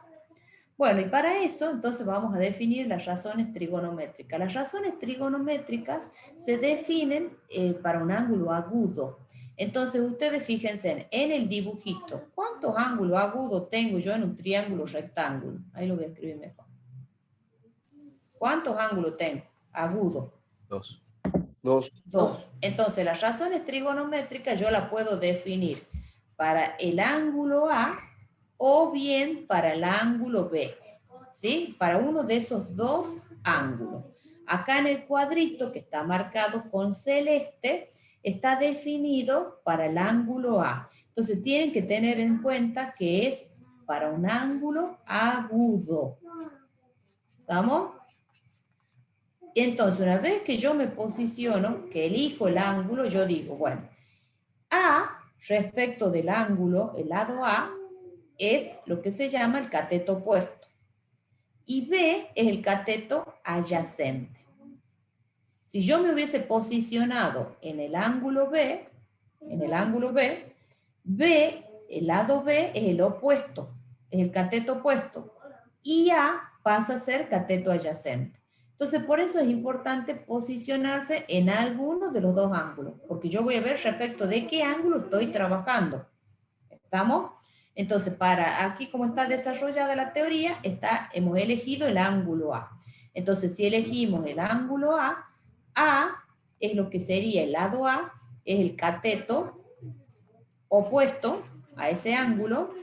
Bueno, y para eso, entonces vamos a definir las razones trigonométricas. Las razones trigonométricas se definen para un ángulo agudo. Entonces, ustedes fíjense en el dibujito, ¿cuántos ángulos agudos tengo yo en un triángulo rectángulo? Ahí lo voy a escribir mejor. ¿Cuántos ángulos tengo? Agudo. 2. 2. Entonces, las razones trigonométricas yo las puedo definir para el ángulo A o bien para el ángulo B, ¿sí? Para uno de esos dos ángulos. Acá en el cuadrito que está marcado con celeste, está definido para el ángulo A. Entonces, tienen que tener en cuenta que es para un ángulo agudo. ¿Estamos? Entonces, una vez que yo me posiciono, que elijo el ángulo, yo digo, bueno, A respecto del ángulo, el lado A, es lo que se llama el cateto opuesto. Y B es el cateto adyacente. Si yo me hubiese posicionado en el ángulo B, el lado B es el opuesto, es el cateto opuesto. Y A pasa a ser cateto adyacente. Entonces, por eso es importante posicionarse en alguno de los dos ángulos, porque yo voy a ver respecto de qué ángulo estoy trabajando. ¿Estamos? Entonces, para aquí, como está desarrollada la teoría, hemos elegido el ángulo A. Entonces, si elegimos el ángulo A es lo que sería el lado A, es el cateto opuesto a ese ángulo,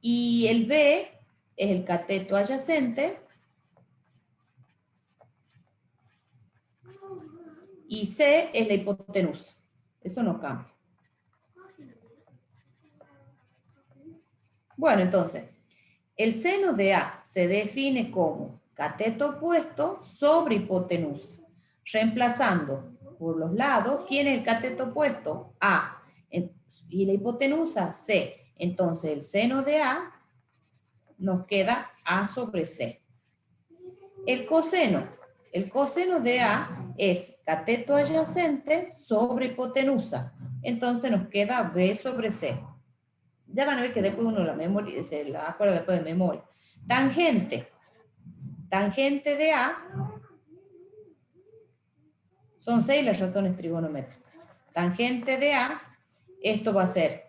y el B es el cateto adyacente, y C es la hipotenusa. Eso no cambia. Bueno, entonces, el seno de A se define como cateto opuesto sobre hipotenusa, reemplazando por los lados, ¿quién es el cateto opuesto? A. Y la hipotenusa, C. Entonces, el seno de A nos queda A sobre C. El coseno de A es cateto adyacente sobre hipotenusa. Entonces, nos queda B sobre C. Ya van a ver que después uno se la acuerda después de memoria. Tangente de A, son 6 las razones trigonométricas. Tangente de A, esto va a ser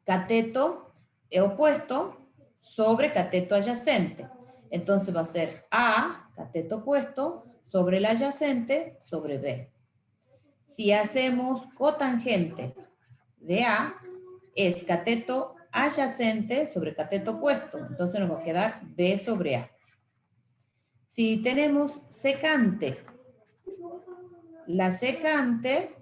cateto opuesto sobre cateto adyacente. Entonces va a ser A, cateto opuesto, sobre el adyacente, sobre B. Si hacemos cotangente de A, es cateto adyacente sobre cateto opuesto. Entonces nos va a quedar B sobre A. Si tenemos secante, la secante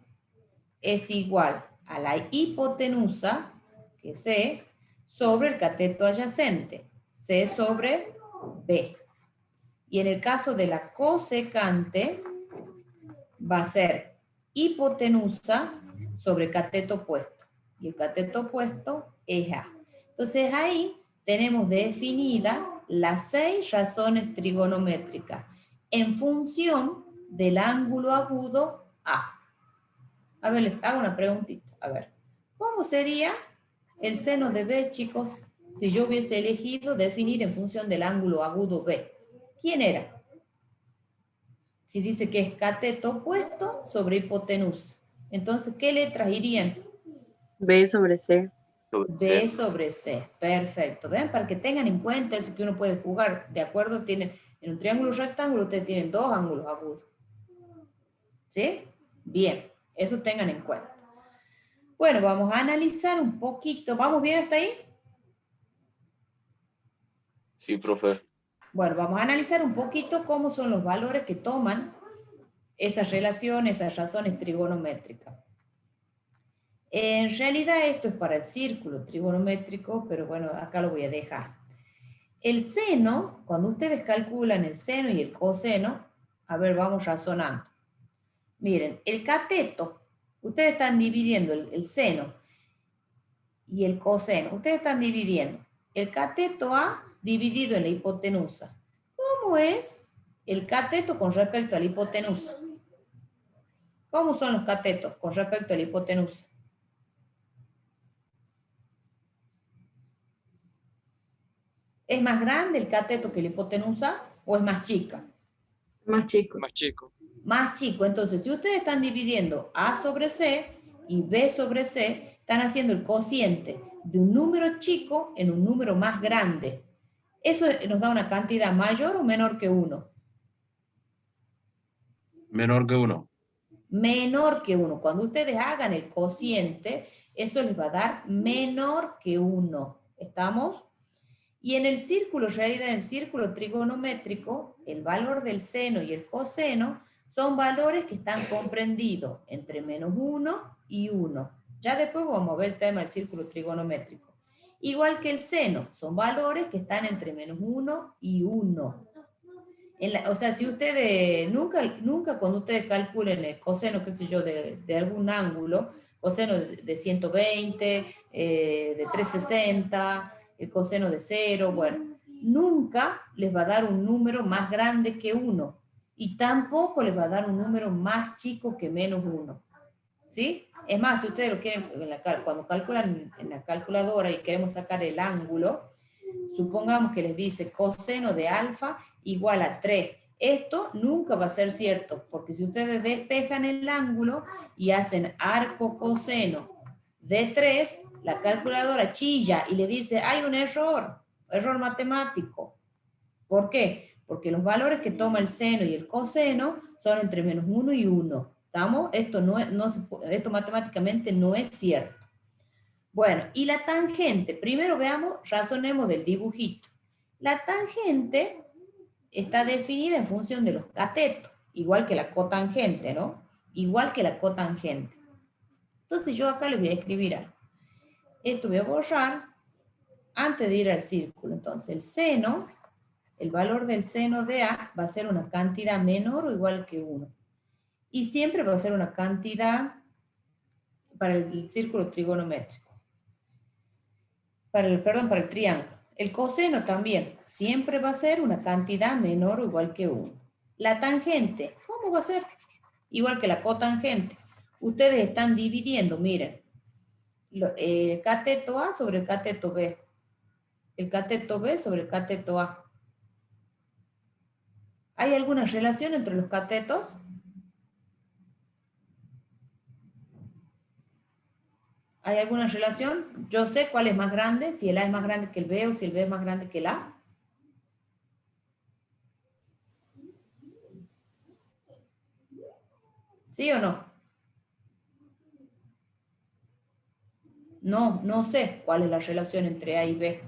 es igual a la hipotenusa, que es C, sobre el cateto adyacente, C sobre B. Y en el caso de la cosecante, va a ser hipotenusa sobre cateto opuesto. Y el cateto opuesto es A. Entonces ahí tenemos definida las 6 razones trigonométricas en función del ángulo agudo A. A ver, les hago una preguntita. A ver, ¿cómo sería el seno de B, chicos? si yo hubiese elegido definir en función del ángulo agudo B? ¿Quién era? Si dice que es cateto opuesto sobre hipotenusa. Entonces, ¿qué letras irían? B sobre C. B sobre C. Perfecto. ¿Ven? Para que tengan en cuenta eso que uno puede jugar. ¿De acuerdo? Tienen, en un triángulo rectángulo ustedes tienen dos ángulos agudos. ¿Sí? Bien. Eso tengan en cuenta. Bueno, vamos a analizar un poquito. ¿Vamos bien hasta ahí? Sí, profe. Bueno, vamos a analizar un poquito cómo son los valores que toman esas relaciones, esas razones trigonométricas. En realidad esto es para el círculo trigonométrico, pero bueno, acá lo voy a dejar. El seno, cuando ustedes calculan el seno y el coseno, a ver, vamos razonando. Miren, el cateto, ustedes están dividiendo el seno y el coseno. Ustedes están dividiendo el cateto A dividido en la hipotenusa. ¿Cómo es el cateto con respecto a la hipotenusa? ¿Cómo son los catetos con respecto a la hipotenusa? ¿Es más grande el cateto que la hipotenusa o es más chica? Más chico. Más chico. Más chico. Entonces, si ustedes están dividiendo A sobre C y B sobre C, están haciendo el cociente de un número chico en un número más grande. ¿Eso nos da una cantidad mayor o menor que 1? Menor que 1. Menor que 1. Cuando ustedes hagan el cociente, eso les va a dar menor que 1. ¿Estamos? Y en el círculo, en realidad en el círculo trigonométrico, el valor del seno y el coseno son valores que están comprendidos entre menos 1 y 1. Ya después vamos a ver el tema del círculo trigonométrico. Igual que el seno, son valores que están entre menos 1 y 1. O sea, si ustedes, nunca cuando ustedes calculen el coseno, qué sé yo, de algún ángulo, coseno de 120, de 360, el coseno de 0, bueno, nunca les va a dar un número más grande que 1 y tampoco les va a dar un número más chico que menos 1. ¿Sí? Es más, si ustedes lo quieren, cuando calculan en la calculadora y queremos sacar el ángulo, supongamos que les dice coseno de alfa igual a 3. Esto nunca va a ser cierto, porque si ustedes despejan el ángulo y hacen arco coseno de 3, la calculadora chilla y le dice, hay un error matemático. ¿Por qué? Porque los valores que toma el seno y el coseno son entre menos 1 y 1. ¿Estamos? Esto matemáticamente no es cierto. Bueno, y la tangente, primero veamos, razonemos del dibujito. La tangente está definida en función de los catetos, igual que la cotangente, ¿no? Igual que la cotangente. Entonces yo acá les voy a escribir algo. Esto voy a borrar antes de ir al círculo. Entonces el seno, el valor del seno de A va a ser una cantidad menor o igual que 1. Y siempre va a ser una cantidad para el círculo trigonométrico. Para el triángulo. El coseno también, siempre va a ser una cantidad menor o igual que 1. La tangente, ¿cómo va a ser? Igual que la cotangente. Ustedes están dividiendo, miren, el cateto A sobre el cateto B. El cateto B sobre el cateto A. ¿Hay alguna relación entre los catetos? ¿Hay alguna relación? Yo sé cuál es más grande, si el A es más grande que el B o si el B es más grande que el A. ¿Sí o no? No sé cuál es la relación entre A y B.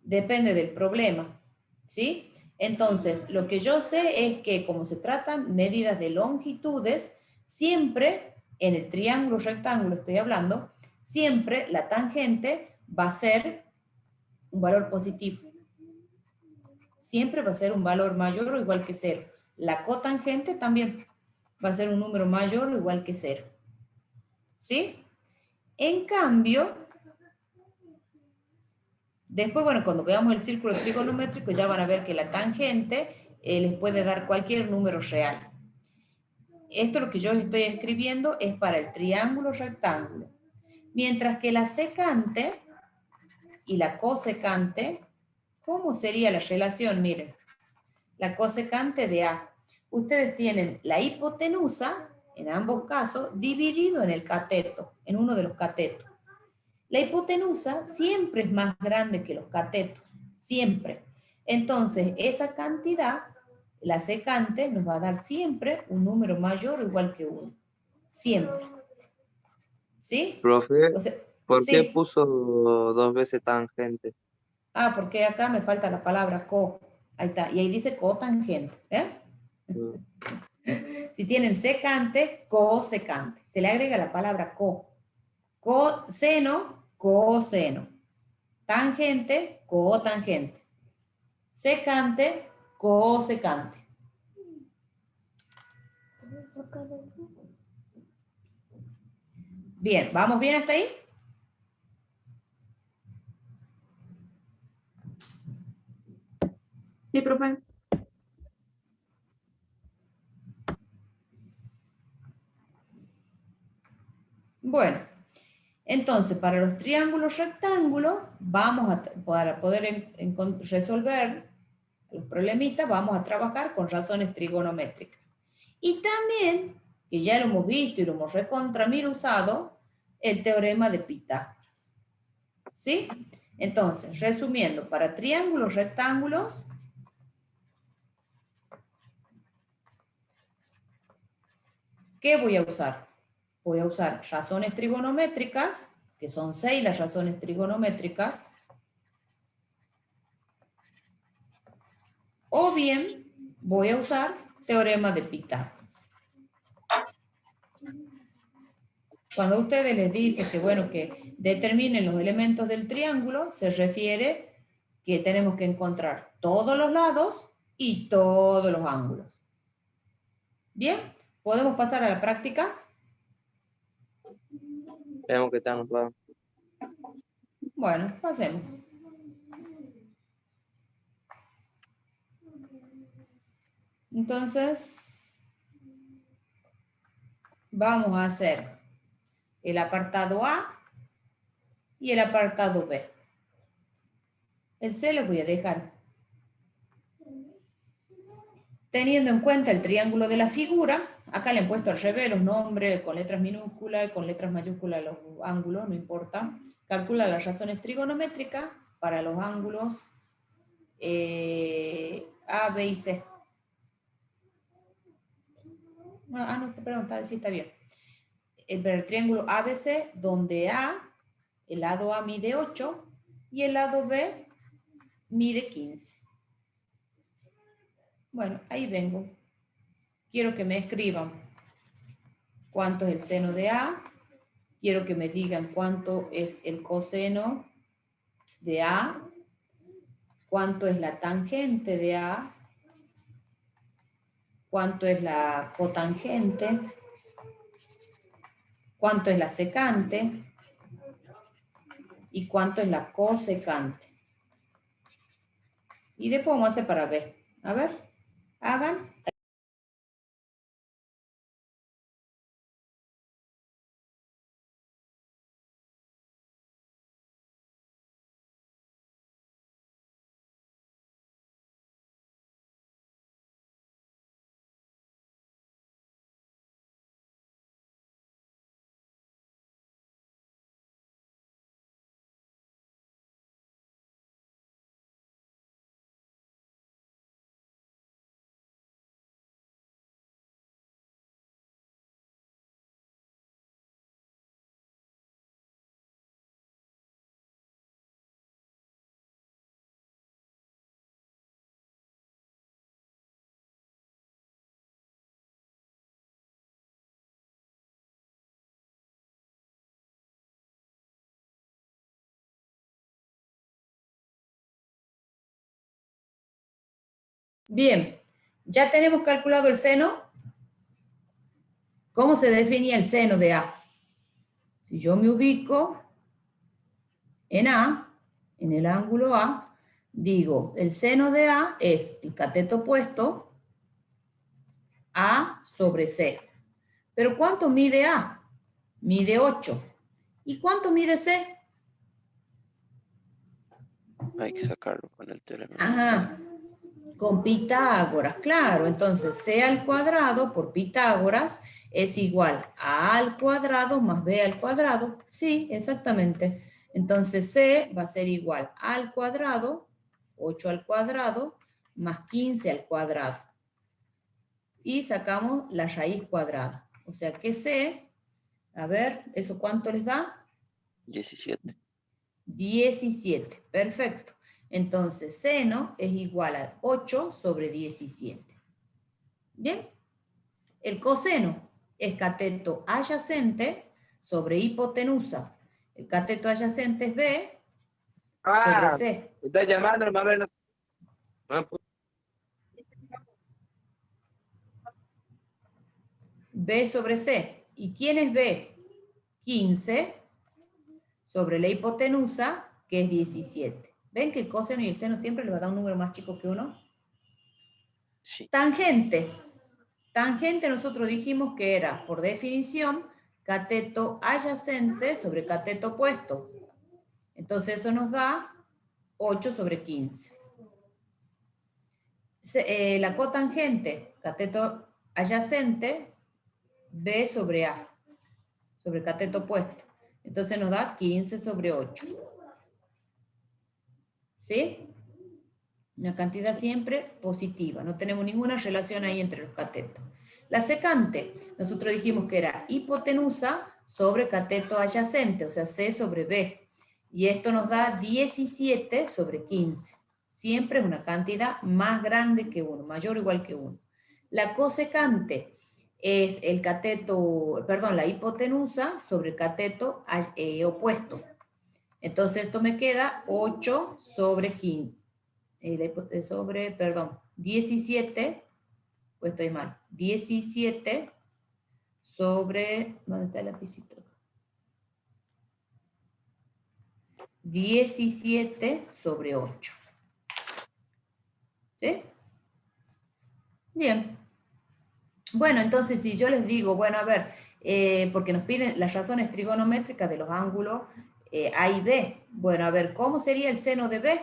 Depende del problema, ¿sí? Entonces, lo que yo sé es que como se tratan medidas de longitudes, siempre, en el triángulo rectángulo estoy hablando, siempre la tangente va a ser un valor positivo. Siempre va a ser un valor mayor o igual que 0. La cotangente también va a ser un número mayor o igual que 0. ¿Sí? En cambio, después, bueno, cuando veamos el círculo trigonométrico ya van a ver que la tangente les puede dar cualquier número real. Esto lo que yo estoy escribiendo es para el triángulo rectángulo. Mientras que la secante y la cosecante, ¿cómo sería la relación? Miren, la cosecante de A. Ustedes tienen la hipotenusa, en ambos casos, dividido en el cateto, en uno de los catetos. La hipotenusa siempre es más grande que los catetos, siempre. Entonces, esa cantidad, la secante, nos va a dar siempre un número mayor o igual que 1. Siempre. ¿Sí? Profe, O sea, ¿por qué sí. puso 2 veces tangente? Ah, porque acá me falta la palabra co. Ahí está. Y ahí dice cotangente. Mm, Si tienen secante, cosecante. Se le agrega la palabra co. Coseno, coseno. Tangente, cotangente. Secante, cosecante. Bien, ¿vamos bien hasta ahí? Sí, profe. Bueno, entonces para los triángulos rectángulos, para poder resolver los problemitas, vamos a trabajar con razones trigonométricas. Y también, que ya lo hemos visto y lo hemos recontra mil usado, el teorema de Pitágoras. ¿Sí? Entonces, resumiendo, para triángulos rectángulos, ¿qué voy a usar? Voy a usar razones trigonométricas, que son 6 las razones trigonométricas, o bien voy a usar teorema de Pitágoras. Cuando a ustedes les dice que, bueno, que determinen los elementos del triángulo, se refiere que tenemos que encontrar todos los lados y todos los ángulos. Bien, ¿podemos pasar a la práctica? Tenemos que estar claros. Bueno, pasemos. Entonces, vamos a hacer el apartado A y el apartado B. El C lo voy a dejar. Teniendo en cuenta el triángulo de la figura, acá le han puesto al revés los nombres con letras minúsculas y con letras mayúsculas los ángulos, no importa. Calcula las razones trigonométricas para los ángulos A, B y C. No, perdón, sí está bien. El triángulo ABC, donde A, el lado A mide 8 y el lado B mide 15. Bueno, ahí vengo. Quiero que me escriban cuánto es el seno de A. Quiero que me digan cuánto es el coseno de A. Cuánto es la tangente de A. Cuánto es la cotangente. Cuánto es la secante. Y cuánto es la cosecante. Y después vamos a hacer para B. A ver, hagan. Bien, ya tenemos calculado el seno. ¿Cómo se definía el seno de A? Si yo me ubico en A, en el ángulo A, digo, el seno de A es el cateto opuesto A sobre C. ¿Pero cuánto mide A? Mide 8. ¿Y cuánto mide C? Hay que sacarlo con el teorema. Ajá, con Pitágoras, claro. Entonces, C al cuadrado por Pitágoras es igual a al cuadrado más B al cuadrado. Sí, exactamente. Entonces, C va a ser igual a al cuadrado, 8 al cuadrado, más 15 al cuadrado. Y sacamos la raíz cuadrada. O sea que C, a ver, ¿eso cuánto les da? 17. 17, perfecto. Entonces, seno es igual a 8 sobre 17. ¿Bien? El coseno es cateto adyacente sobre hipotenusa. El cateto adyacente es B sobre C. Está llamando, hermano. B sobre C. ¿Y quién es B? 15 sobre la hipotenusa, que es 17. ¿Ven que el coseno y el seno siempre le va a dar un número más chico que uno? Sí. Tangente. Tangente nosotros dijimos que era, por definición, cateto adyacente sobre cateto opuesto. Entonces eso nos da 8 sobre 15. La cotangente, cateto adyacente, B sobre A, sobre cateto opuesto. Entonces nos da 15 sobre 8. ¿Sí? Una cantidad siempre positiva. No tenemos ninguna relación ahí entre los catetos. La secante, nosotros dijimos que era hipotenusa sobre cateto adyacente, o sea, C sobre B. Y esto nos da 17 sobre 15. Siempre es una cantidad más grande que 1, mayor o igual que 1. La cosecante es el cateto, perdón, la hipotenusa sobre cateto opuesto. Entonces esto me queda 8 sobre 15. Sobre, perdón, 17, pues estoy mal, 17 sobre, ¿dónde está el lapicito? 17 sobre 8. ¿Sí? Bien. Bueno, entonces si yo les digo, bueno, a ver, porque nos piden las razones trigonométricas de los ángulos A y B. Bueno, a ver, ¿cómo sería el seno de B?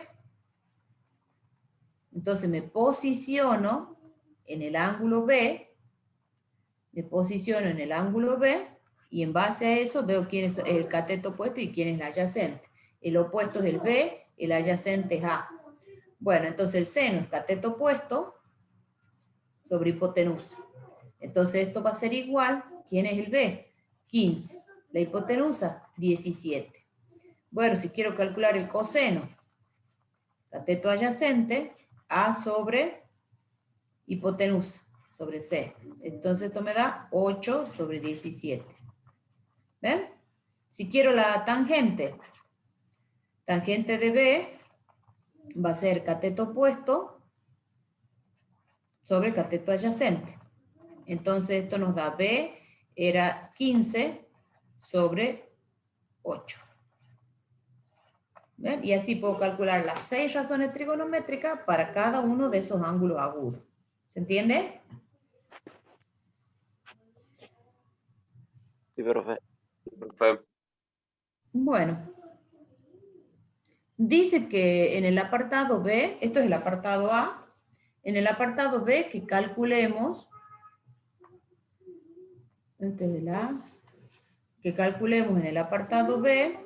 Entonces me posiciono en el ángulo B, y en base a eso veo quién es el cateto opuesto y quién es el adyacente. El opuesto es el B, el adyacente es A. Bueno, entonces el seno es cateto opuesto sobre hipotenusa. Entonces esto va a ser igual, ¿quién es el B? 15. La hipotenusa, 17. Bueno, si quiero calcular el coseno, cateto adyacente, A sobre hipotenusa, sobre C. Entonces esto me da 8 sobre 17. ¿Ven? Si quiero la tangente de B va a ser cateto opuesto sobre cateto adyacente. Entonces esto nos da B, era 15 sobre 8. ¿Ven? Y así puedo calcular las 6 razones trigonométricas para cada uno de esos ángulos agudos. ¿Se entiende? Sí, profe. Bueno. Dice que en el apartado B, esto es el apartado A, en el apartado B que calculemos, este es el A, que calculemos en el apartado B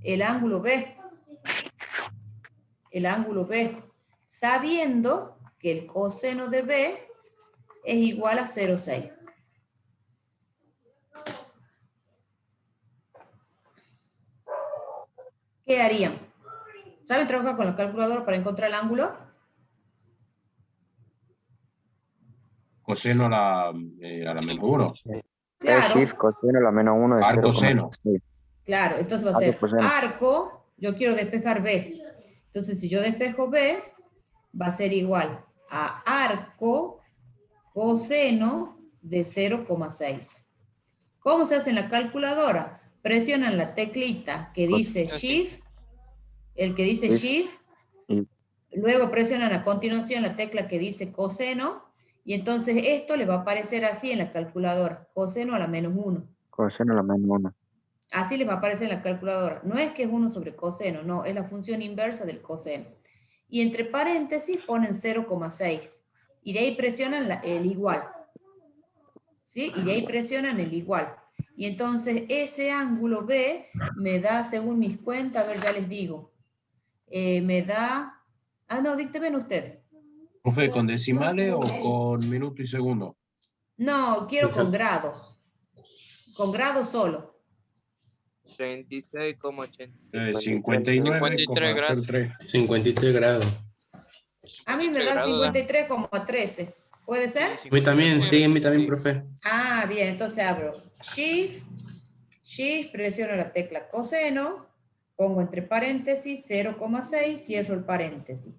el ángulo B, sabiendo que el coseno de B es igual a 0,6. ¿Qué harían? ¿Saben trabajar con la calculadora para encontrar el ángulo? Coseno a la menos 1. Claro. Shift coseno a la menos 1 de Arco 0,6. seno. Claro, entonces va a ser coseno. arco, yo quiero despejar B. Entonces si yo despejo B, va a ser igual a arco coseno de 0,6. ¿Cómo se hace en la calculadora? Presionan la teclita que dice Shift, el que dice Shift, luego presionan a continuación la tecla que dice coseno, y entonces esto le va a aparecer así en la calculadora, coseno a la menos 1. Coseno a la menos 1. Así les va a aparecer en la calculadora. No es que es 1 sobre coseno, no, es la función inversa del coseno. Y entre paréntesis ponen 0,6. Y de ahí presionan el igual. ¿Sí? Y de ahí presionan el igual. Y entonces ese ángulo B me da, según mis cuentas, a ver, ya les digo. Me da... Ah, no, dícteme usted. Profe, ¿con decimales o con minuto y segundo? No, quiero con grado. Con grado solo. 36,80. 59,03. 53 grados. A mí me da 53,13. ¿Puede ser? A mí también, sí, a mí también, profe. Ah, bien, entonces abro Shift, presiono la tecla coseno, pongo entre paréntesis 0,6, cierro el paréntesis.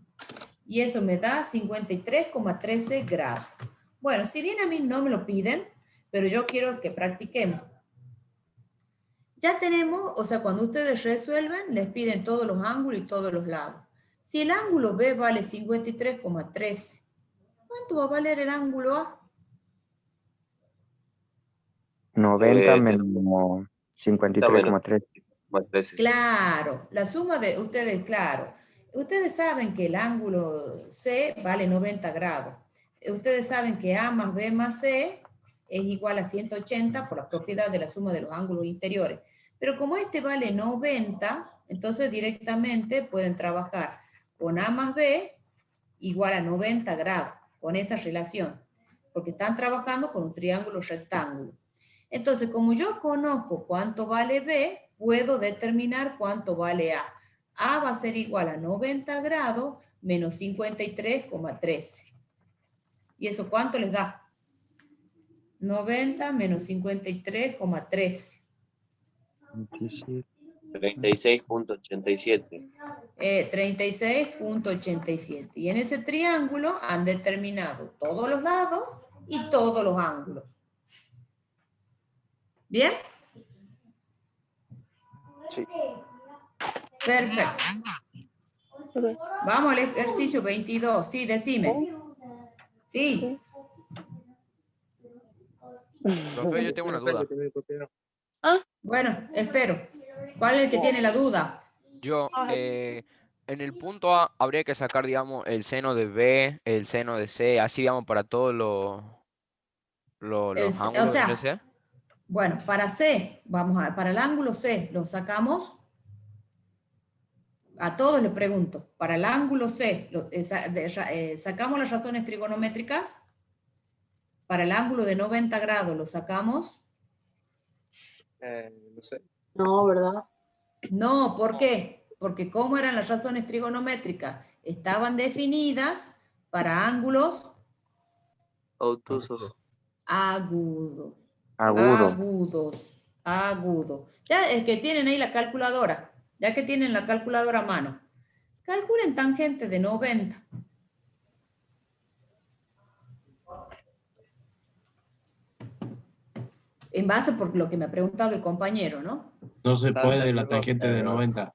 Y eso me da 53,13 grados. Bueno, si bien a mí no me lo piden, pero yo quiero que practiquemos. Ya tenemos, o sea, cuando ustedes resuelven, les piden todos los ángulos y todos los lados. Si el ángulo B vale 53,13, ¿cuánto va a valer el ángulo A? 90 menos 53,3. Claro, la suma de ustedes, claro. Ustedes saben que el ángulo C vale 90 grados. Ustedes saben que A más B más C es igual a 180 por la propiedad de la suma de los ángulos interiores. Pero como este vale 90, entonces directamente pueden trabajar con A más B igual a 90 grados, con esa relación, porque están trabajando con un triángulo rectángulo. Entonces, como yo conozco cuánto vale B, puedo determinar cuánto vale A. A va a ser igual a 90 grados menos 53,13. ¿Y eso cuánto les da? 90 menos 53,13. 36,87. 36,87. Y en ese triángulo han determinado todos los lados y todos los ángulos. ¿Bien? Sí. Perfecto. Vamos al ejercicio 22. Sí, decime. Sí. Profe, yo tengo una duda. Bueno, espero. ¿Cuál es el que tiene la duda? Yo, en el punto A habría que sacar, digamos, el seno de B, el seno de C, así, digamos, para todos los O ángulos de sea, C. bueno, para C, para el ángulo C, lo sacamos. A todos les pregunto, para el ángulo C, ¿sacamos las razones trigonométricas? Para el ángulo de 90 grados, ¿lo sacamos? No sé. No, ¿verdad? No, ¿por qué? Porque ¿cómo eran las razones trigonométricas? Estaban definidas para ángulos Obtusos. agudos. Agudo. Ya es que tienen ahí la calculadora. Ya que tienen la calculadora a mano. Calculen tangente de 90. En base por lo que me ha preguntado el compañero, ¿no? No se puede la tangente de 90.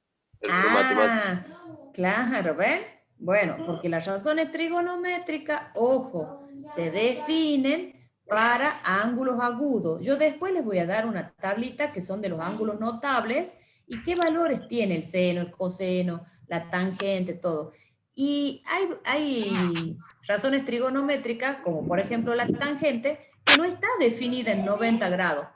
Claro, ¿ven? Bueno, porque las razones trigonométricas, ojo, se definen para ángulos agudos. Yo después les voy a dar una tablita que son de los ángulos notables y qué valores tiene el seno, el coseno, la tangente, todo. Y hay razones trigonométricas, como por ejemplo la tangente, que no está definida en 90 grados.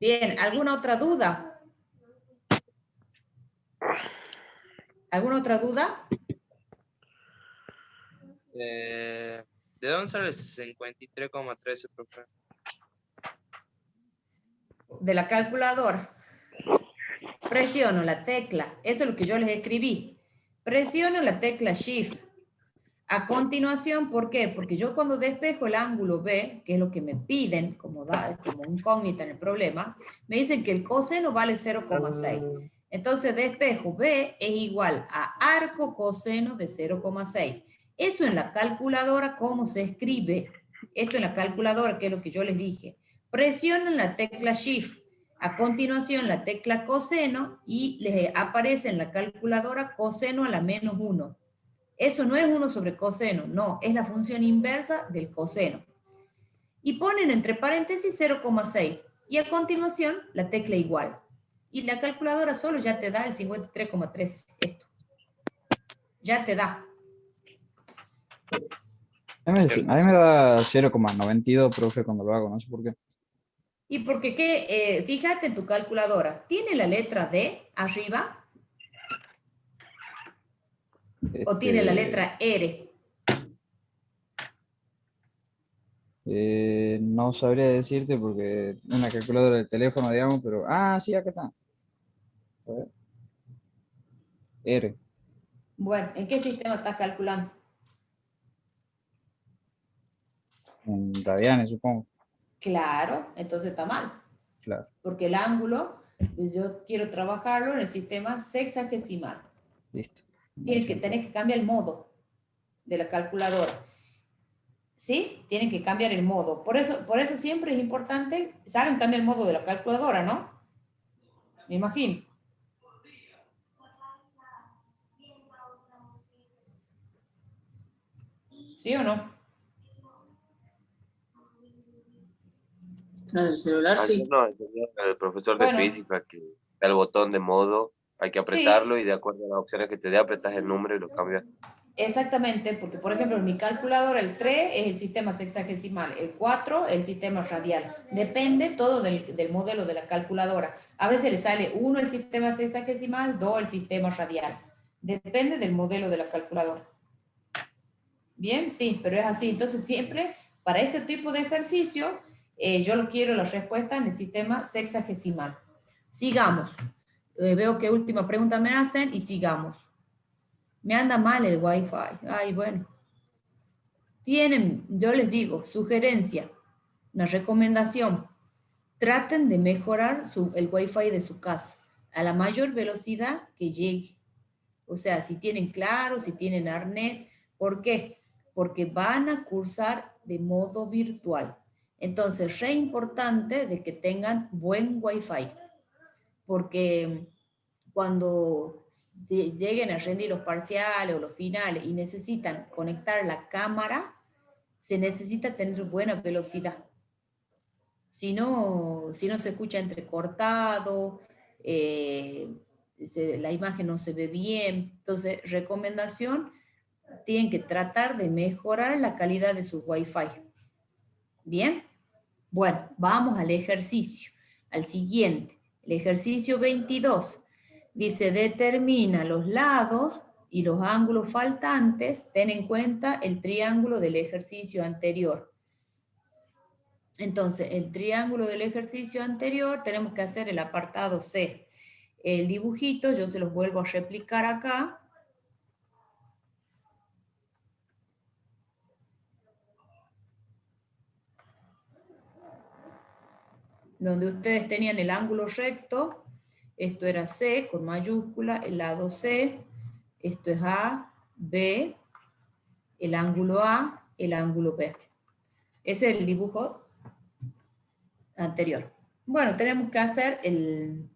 Bien, ¿alguna otra duda? ¿Alguna otra duda? ¿De dónde sale el 53,13, profe? De la calculadora. Presiono la tecla, eso es lo que yo les escribí. Presiono la tecla Shift. A continuación, ¿por qué? Porque yo cuando despejo el ángulo B, que es lo que me piden como incógnita en el problema, me dicen que el coseno vale 0,6. Entonces despejo B es igual a arco coseno de 0,6. Eso en la calculadora, ¿cómo se escribe? Esto en la calculadora, que es lo que yo les dije. Presionen la tecla Shift. A continuación, la tecla coseno y les aparece en la calculadora coseno a la menos 1. Eso no es 1 sobre coseno, no, es la función inversa del coseno. Y ponen entre paréntesis 0,6. Y a continuación, la tecla igual. Y la calculadora solo ya te da el 53,3. Esto. Ya te da. A mí me da 0,92, profe, cuando lo hago, no sé por qué. Y porque, fíjate en tu calculadora, ¿tiene la letra D arriba? ¿O tiene la letra R? No sabría decirte porque una calculadora del teléfono, digamos, pero... Ah, sí, acá está. A ver. R. Bueno, ¿en qué sistema estás calculando? En radianes, supongo. Claro, entonces está mal. Claro. Porque el ángulo, yo quiero trabajarlo en el sistema sexagesimal. Listo. Tenés que cambiar el modo de la calculadora. ¿Sí? Tienen que cambiar el modo. Por eso siempre es importante, saben cambiar el modo de la calculadora, ¿no? Me imagino. ¿Sí o no? La del celular, sí. Así nos enseñó el profesor de Bueno. física que da el botón de modo, hay que apretarlo y de acuerdo a las opciones que te dé, apretas el número y lo cambias. Exactamente, porque por ejemplo en mi calculadora el 3 es el sistema sexagesimal, el 4 el sistema radial. Depende todo del modelo de la calculadora. A veces le sale 1 el sistema sexagesimal, 2 el sistema radial. Depende del modelo de la calculadora. Bien, sí, pero es así. Entonces siempre para este tipo de ejercicio yo lo quiero la respuesta en el sistema sexagesimal. Sigamos. Veo que última pregunta me hacen y sigamos. Me anda mal el Wi-Fi. Ay, bueno. Tienen, yo les digo, sugerencia, una recomendación. Traten de mejorar el Wi-Fi de su casa a la mayor velocidad que llegue. O sea, si tienen claro, si tienen Arnet. ¿Por qué? Porque van a cursar de modo virtual. Entonces, es re importante de que tengan buen Wi-Fi. Porque cuando lleguen a rendir los parciales o los finales y necesitan conectar la cámara, se necesita tener buena velocidad. Si no se escucha entrecortado, la imagen no se ve bien. Entonces, recomendación, tienen que tratar de mejorar la calidad de su Wi-Fi. ¿Bien? Bueno, vamos al ejercicio, al siguiente. El ejercicio 22. Dice, determina los lados y los ángulos faltantes. Ten en cuenta el triángulo del ejercicio anterior. Entonces, el triángulo del ejercicio anterior, tenemos que hacer el apartado C. El dibujito, yo se los vuelvo a replicar acá. Donde ustedes tenían el ángulo recto, esto era C con mayúscula, el lado C, esto es A, B, el ángulo A, el ángulo B. Ese es el dibujo anterior. Bueno, tenemos que hacer el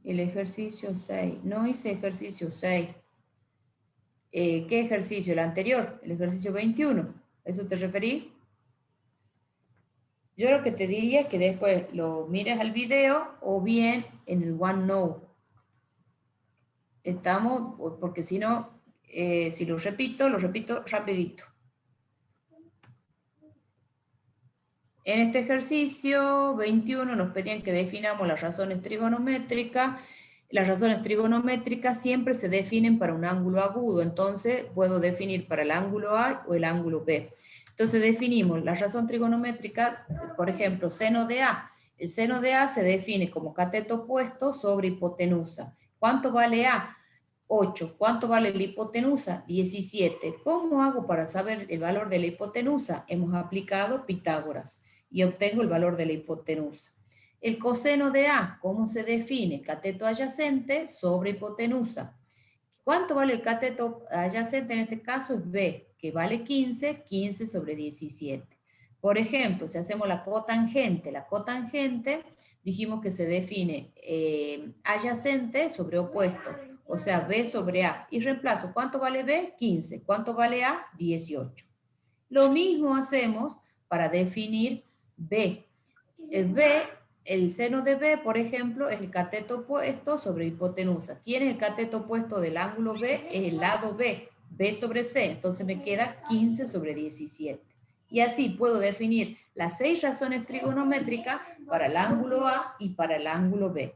ejercicio 6. No hice ejercicio 6. ¿Qué ejercicio? El anterior, el ejercicio 21. ¿Eso te referí? Yo lo que te diría es que después lo mires al video o bien en el OneNote. Estamos, porque si no, si lo repito rapidito. En este ejercicio 21 nos pedían que definamos las razones trigonométricas. Las razones trigonométricas siempre se definen para un ángulo agudo, entonces puedo definir para el ángulo A o el ángulo B. Entonces definimos la razón trigonométrica, por ejemplo, seno de A. El seno de A se define como cateto opuesto sobre hipotenusa. ¿Cuánto vale A? 8. ¿Cuánto vale la hipotenusa? 17. ¿Cómo hago para saber el valor de la hipotenusa? Hemos aplicado Pitágoras y obtengo el valor de la hipotenusa. El coseno de A, ¿cómo se define? Cateto adyacente sobre hipotenusa. ¿Cuánto vale el cateto adyacente? En este caso es B, que que vale 15, 15 sobre 17. Por ejemplo, si hacemos la cotangente dijimos que se define adyacente sobre opuesto, o sea, B sobre A. Y reemplazo, ¿cuánto vale B? 15. ¿Cuánto vale A? 18. Lo mismo hacemos para definir B. El seno de B, por ejemplo, es el cateto opuesto sobre hipotenusa. ¿Quién es el cateto opuesto del ángulo B? Es el lado B, B sobre C. Entonces me queda 15 sobre 17. Y así puedo definir las 6 razones trigonométricas para el ángulo A y para el ángulo B.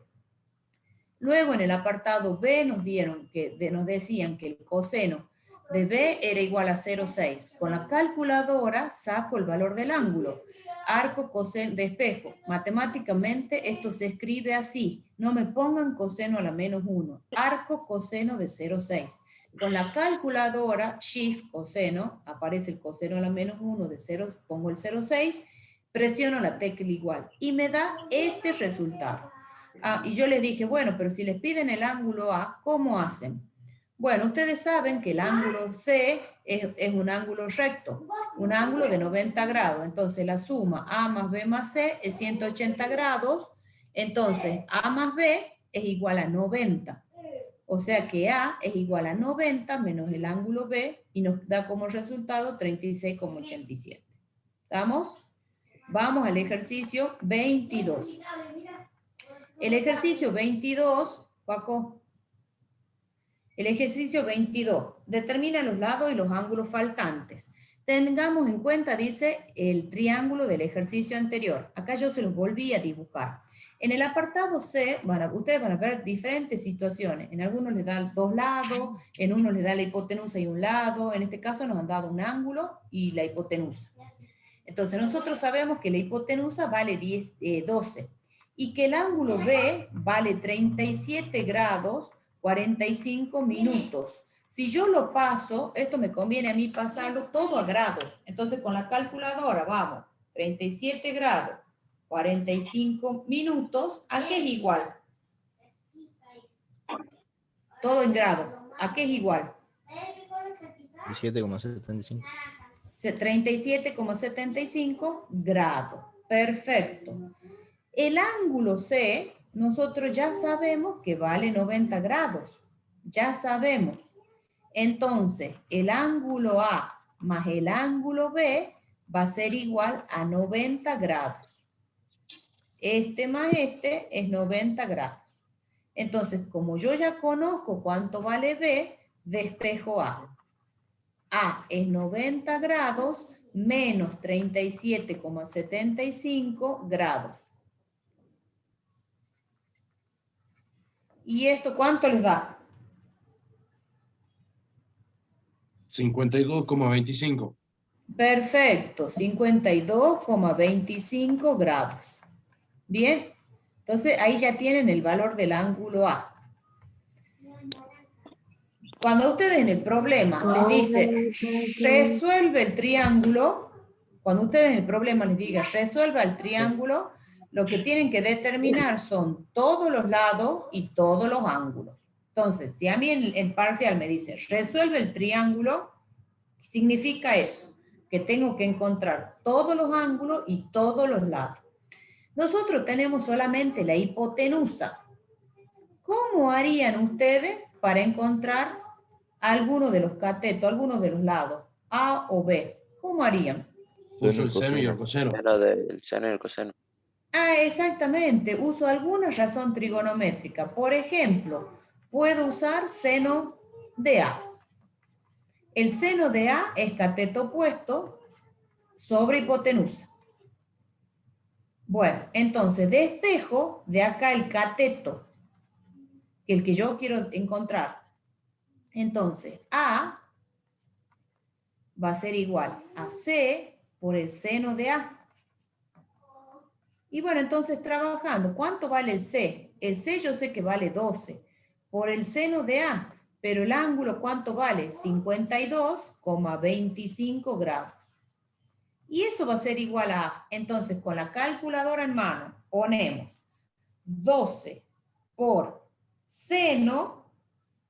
Luego en el apartado B nos decían que el coseno de B era igual a 0,6. Con la calculadora saco el valor del ángulo. Arco coseno de espejo. Matemáticamente esto se escribe así. No me pongan coseno a la menos 1. Arco coseno de 0,6. Con la calculadora, shift coseno, aparece el coseno a la menos 1 de 0, pongo el 0,6, presiono la tecla igual y me da este resultado. Y yo les dije, bueno, pero si les piden el ángulo A, ¿cómo hacen? Bueno, ustedes saben que el ángulo C es un ángulo recto, un ángulo de 90 grados. Entonces la suma A más B más C es 180 grados. Entonces A más B es igual a 90. O sea que A es igual a 90 menos el ángulo B y nos da como resultado 36,87. ¿Estamos? Vamos al ejercicio 22. El ejercicio 22, Paco. El ejercicio 22 determina los lados y los ángulos faltantes. Tengamos en cuenta, dice, el triángulo del ejercicio anterior. Acá yo se los volví a dibujar. En el apartado C, ustedes van a ver diferentes situaciones. En algunos les dan 2 lados, en uno les da la hipotenusa y un lado. En este caso nos han dado un ángulo y la hipotenusa. Entonces nosotros sabemos que la hipotenusa vale 12 y que el ángulo B vale 37 grados 45 minutos. Si yo lo paso, esto me conviene a mí pasarlo todo a grados. Entonces con la calculadora, vamos, 37 grados, 45 minutos, ¿a qué es igual? Todo en grado, ¿a qué es igual? 17,75. 37,75 grados. Perfecto. El ángulo C, nosotros ya sabemos que vale 90 grados. Ya sabemos. Entonces, el ángulo A más el ángulo B va a ser igual a 90 grados. Este más este es 90 grados. Entonces, como yo ya conozco cuánto vale B, despejo A. A es 90 grados menos 37,75 grados. ¿Y esto cuánto les da? 52,25. Perfecto, 52,25 grados. Bien, entonces ahí ya tienen el valor del ángulo A. Cuando ustedes en el problema les dice resuelve el triángulo, cuando ustedes en el problema les diga resuelva el triángulo, lo que tienen que determinar son todos los lados y todos los ángulos. Entonces, si a mí en parcial me dice resuelve el triángulo, significa eso, que tengo que encontrar todos los ángulos y todos los lados. Nosotros tenemos solamente la hipotenusa. ¿Cómo harían ustedes para encontrar alguno de los catetos, alguno de los lados, A o B? ¿Cómo harían? Uso el seno y el coseno. El seno y el coseno. Exactamente. Uso alguna razón trigonométrica. Por ejemplo, puedo usar seno de A. El seno de A es cateto opuesto sobre hipotenusa. Bueno, entonces despejo de acá el cateto, el que yo quiero encontrar. Entonces, A va a ser igual a C por el seno de A. Y bueno, entonces trabajando, ¿cuánto vale el C? El C yo sé que vale 12 por el seno de A, pero el ángulo ¿cuánto vale? 52,25 grados. Y eso va a ser igual a A. Entonces, con la calculadora en mano, ponemos 12 por seno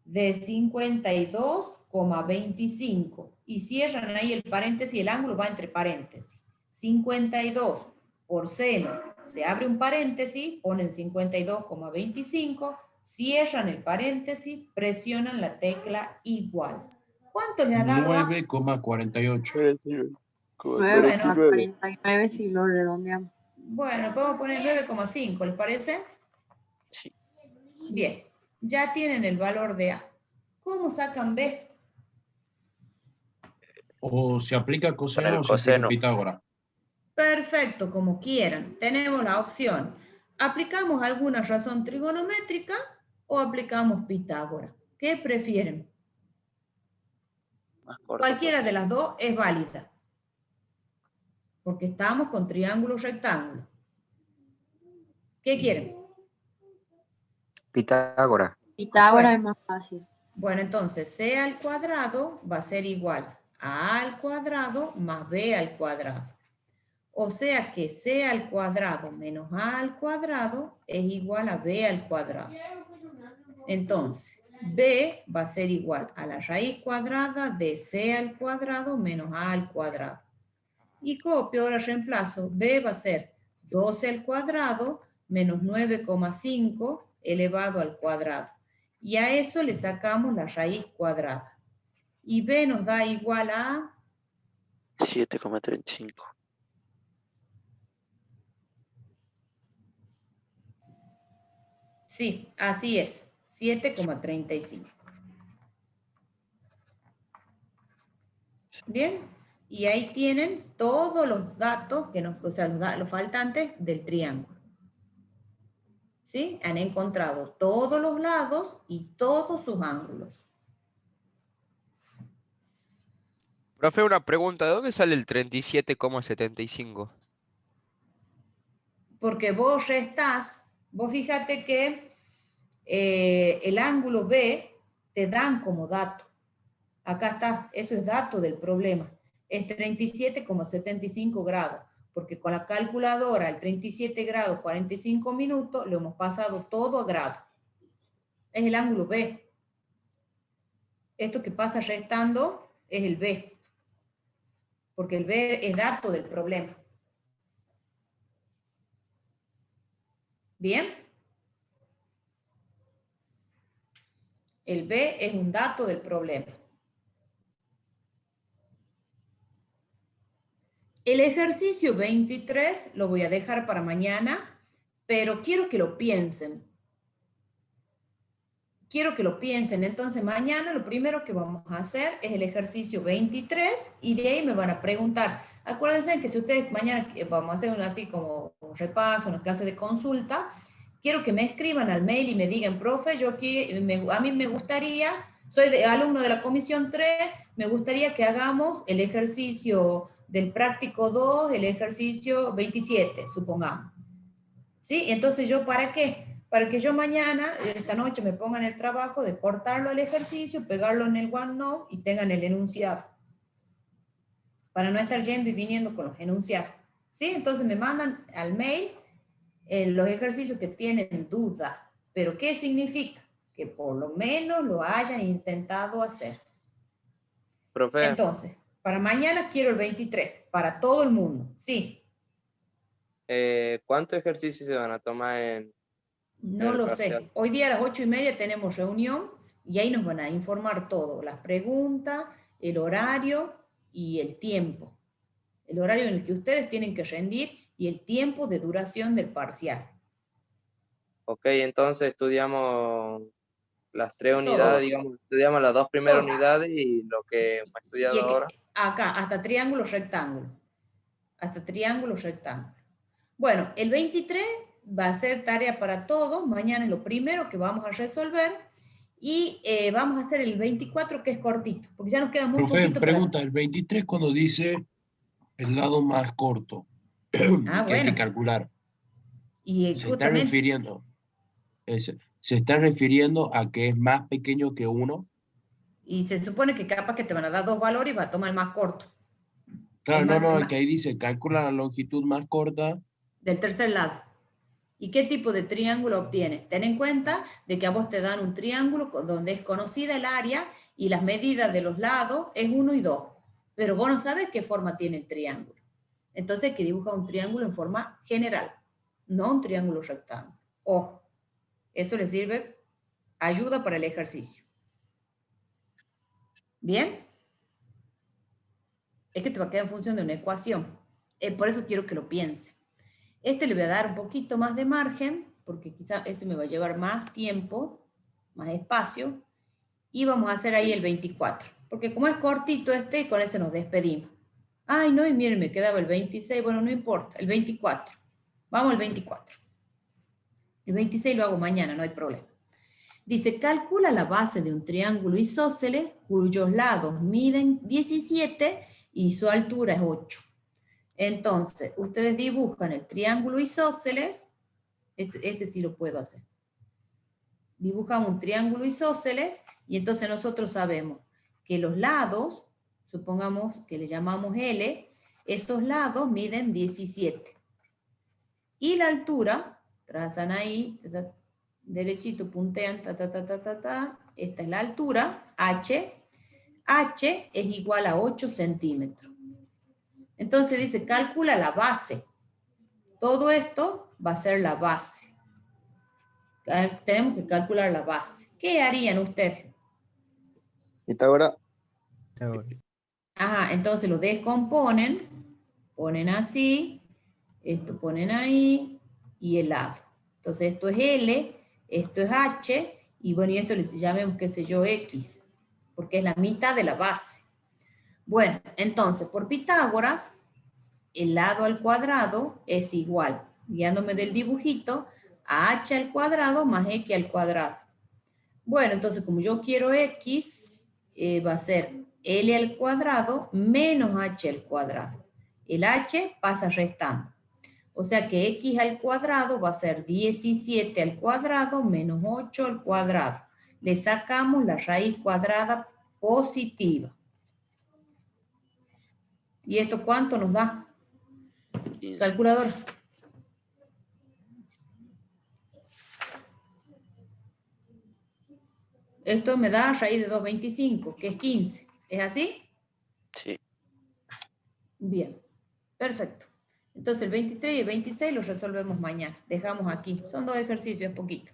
de 52 52,25 y cierran ahí el paréntesis, el ángulo va entre paréntesis. 52 por seno, se abre un paréntesis, ponen 52,25, cierran el paréntesis, presionan la tecla igual. ¿Cuánto le ha dado a? 9,48. 9,49 si lo redondeamos. Bueno, podemos poner 9,5, ¿les parece? Sí. Bien, ya tienen el valor de A. ¿Cómo sacan B? O se aplica coseno Para el o se aplica coseno. Pitágoras. Perfecto, como quieran. Tenemos la opción. ¿Aplicamos alguna razón trigonométrica o aplicamos Pitágoras? ¿Qué prefieren? Más corto Cualquiera de posible. las dos es válida. Porque estamos con triángulo rectángulo. ¿Qué quieren? Pitágoras. Pitágoras Bueno. es más fácil. Bueno, entonces C al cuadrado va a ser igual a A al cuadrado más B al cuadrado. O sea que C al cuadrado menos A al cuadrado es igual a B al cuadrado. Entonces, B va a ser igual a la raíz cuadrada de C al cuadrado menos A al cuadrado. Y copio, ahora reemplazo. B va a ser 12 al cuadrado menos 9,5 elevado al cuadrado. Y a eso le sacamos la raíz cuadrada. Y B nos da igual a 7,35. sí, así es, 7,35. Bien, y ahí tienen todos los datos, o sea, los faltantes del triángulo. ¿Sí? Han encontrado todos los lados y todos sus ángulos. Profe, una pregunta, ¿de dónde sale el 37,75? Porque vos restás, vos fíjate que el ángulo B te dan como dato. Acá está, eso es dato del problema. Es 37,75 grados, porque con la calculadora, el 37 grados 45 minutos, lo hemos pasado todo a grado. Es el ángulo B. Esto que pasa restando es el B, porque el B es dato del problema. ¿Bien? El B es un dato del problema. El ejercicio 23 lo voy a dejar para mañana, pero quiero que lo piensen. Quiero que lo piensen. Entonces mañana lo primero que vamos a hacer es el ejercicio 23 y de ahí me van a preguntar. Acuérdense que si ustedes mañana vamos a hacer así como un repaso, una clase de consulta, quiero que me escriban al mail y me digan, profe, a mí me gustaría, soy alumno de la comisión 3, me gustaría que hagamos el ejercicio del práctico 2, el ejercicio 27, supongamos. ¿Sí? Entonces, ¿yo para qué? Para que yo mañana, esta noche, me pongan el trabajo de cortarlo al ejercicio, pegarlo en el OneNote y tengan el enunciado. Para no estar yendo y viniendo con los enunciados. ¿Sí? Entonces me mandan al mail los ejercicios que tienen duda. ¿Pero qué significa? Que por lo menos lo hayan intentado hacer. Profe, Entonces, para mañana quiero el 23, para todo el mundo. Sí. ¿cuántos ejercicios se van a tomar en No el lo parcial? sé. Hoy día a las 8:30 tenemos reunión y ahí nos van a informar todo. Las preguntas, el horario y el tiempo. El horario en el que ustedes tienen que rendir y el tiempo de duración del parcial. Ok, entonces estudiamos las 3 Todo. unidades, digamos, estudiamos las 2 primeras Todo. unidades y lo que hemos Y estudiado ahora. acá, hasta triángulo, rectángulo. Hasta triángulo, rectángulo. Bueno, el 23 va a ser tarea para todos. Mañana es lo primero que vamos a resolver. Y vamos a hacer el 24, que es cortito, porque ya nos queda muy Profe, poquito. pregunta, el 23 cuando dice el lado más corto, que hay bueno. que calcular, Y se está justamente, refiriendo, se está refiriendo a que es más pequeño que 1. y se supone que capaz que te van a dar 2 valores y va a tomar el más corto. Claro, El no, más- no, el es que ahí dice calcula la longitud más corta. Del tercer lado. ¿Y qué tipo de triángulo obtienes? Ten en cuenta de que a vos te dan un triángulo donde es conocida el área y las medidas de los lados es 1 y 2. Pero vos no sabes qué forma tiene el triángulo. Entonces hay que dibujar un triángulo en forma general, no un triángulo rectángulo. Ojo, eso les sirve, ayuda para el ejercicio. ¿Bien? Es que te va a quedar en función de una ecuación. Por eso quiero que lo piense. Este le voy a dar un poquito más de margen, porque quizá ese me va a llevar más tiempo, más espacio, y vamos a hacer ahí el 24, porque como es cortito este, con ese nos despedimos. Ay, no, y miren, me quedaba el 26, bueno, no importa, el 24. Vamos al 24. El 26 lo hago mañana, no hay problema. Dice, calcula la base de un triángulo isósceles cuyos lados miden 17 y su altura es 8. Entonces, ustedes dibujan el triángulo isósceles, este sí lo puedo hacer. Dibujamos un triángulo isósceles y entonces nosotros sabemos que los lados, supongamos que le llamamos L, esos lados miden 17. Y la altura, trazan ahí, derechito, puntean, esta es la altura, H. H es igual a 8 centímetros. Entonces dice, calcula la base. Todo esto va a ser la base. Tenemos que calcular la base. ¿Qué harían ustedes? Pitágoras. Ajá, entonces lo descomponen, ponen así, esto ponen ahí, y el lado. Entonces esto es L, esto es H, y bueno, y esto les llamemos, qué sé yo, X, porque es la mitad de la base. Bueno, entonces, por Pitágoras, el lado al cuadrado es igual, guiándome del dibujito, a h al cuadrado más x al cuadrado. Bueno, entonces como yo quiero x, va a ser L al cuadrado menos h al cuadrado. El h pasa restando. O sea que x al cuadrado va a ser 17 al cuadrado menos 8 al cuadrado. Le sacamos la raíz cuadrada positiva. ¿Y esto cuánto nos da? 15. Calculador. Esto me da raíz de 225, que es 15. ¿Es así? Sí. Bien, perfecto. Entonces el 23 y el 26 los resolvemos mañana. Dejamos aquí. Son 2 ejercicios, es poquito.